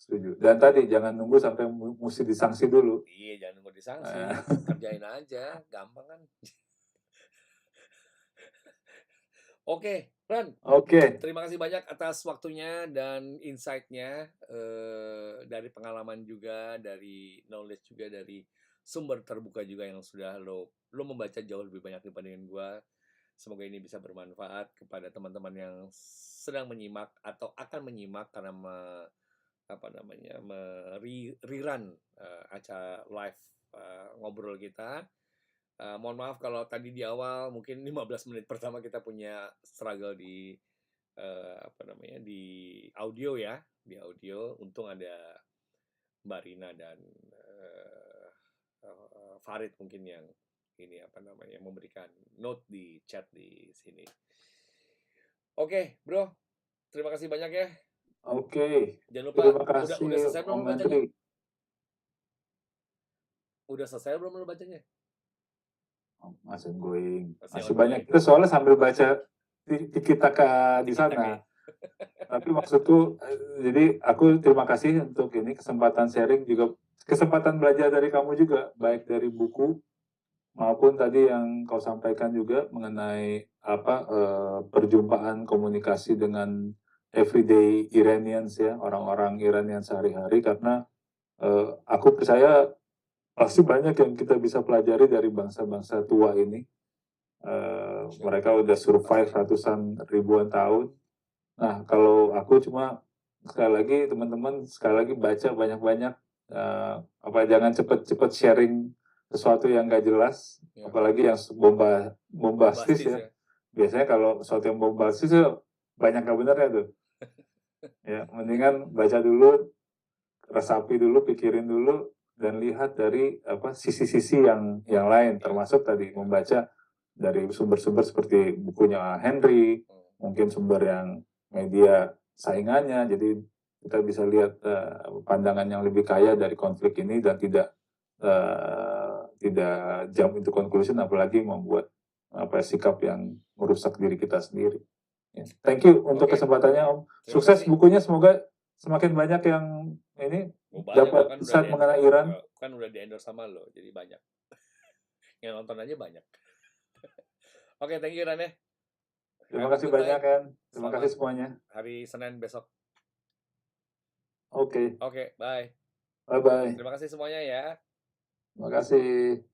setuju. Dan tadi jangan nunggu sampai mesti disanksi dulu. Iya, jangan nunggu disanksi, kerjain aja, gampang kan. Oke, Ran, Oke, terima kasih banyak atas waktunya dan insight-nya, dari pengalaman juga, dari knowledge juga, dari sumber terbuka juga yang sudah lo membaca jauh lebih banyak dibandingin gua. Semoga ini bisa bermanfaat kepada teman-teman yang sedang menyimak atau akan menyimak karena rerun acara live ngobrol kita. Mohon maaf kalau tadi di awal mungkin 15 menit pertama kita punya struggle di di audio ya, di audio. Untung ada Mbak Rina dan Farid mungkin yang memberikan note di chat di sini. Oke, bro, terima kasih banyak ya. oke. Jangan lupa, Terima udah kasih selesai belum Om lo bacanya? Henry. Udah selesai belum lo bacanya? Masih ongoing. Masih ongoing. banyak. Kita soalnya sambil baca Tiki-Taka di Tiki-taka sana. ya? Tapi maksudku, jadi aku terima kasih untuk ini kesempatan sharing juga, kesempatan belajar dari kamu juga, baik dari buku maupun tadi yang kau sampaikan juga mengenai perjumpaan komunikasi dengan everyday Iranians ya, orang-orang Iranian sehari-hari, karena aku percaya pasti banyak yang kita bisa pelajari dari bangsa-bangsa tua ini. Mereka udah survive ratusan ribuan tahun. Nah, kalau aku cuma sekali lagi teman-teman baca banyak-banyak, jangan cepet-cepet sharing sesuatu yang nggak jelas, apalagi yang bombastis ya. Biasanya kalau sesuatu yang bombastis itu banyak nggak benernya tuh. Ya, mendingan baca dulu, resapi dulu, pikirin dulu, dan lihat dari sisi-sisi yang lain, termasuk tadi membaca dari sumber-sumber seperti bukunya Henry, mungkin sumber yang media saingannya, jadi kita bisa lihat pandangan yang lebih kaya dari konflik ini dan tidak jump into conclusion, apalagi membuat sikap yang merusak diri kita sendiri. Thank you untuk kesempatannya Om. Sukses bukunya, semoga semakin banyak yang ini dapat insight mengenai Iran. Kan udah di-endorse sama lo, jadi banyak. Yang nonton aja banyak. Oke, thank you Ran ya. Terima kasih banyak kan. Terima kasih semuanya. Hari Senin besok. Oke, bye. Bye-bye. Terima kasih semuanya ya. Terima kasih.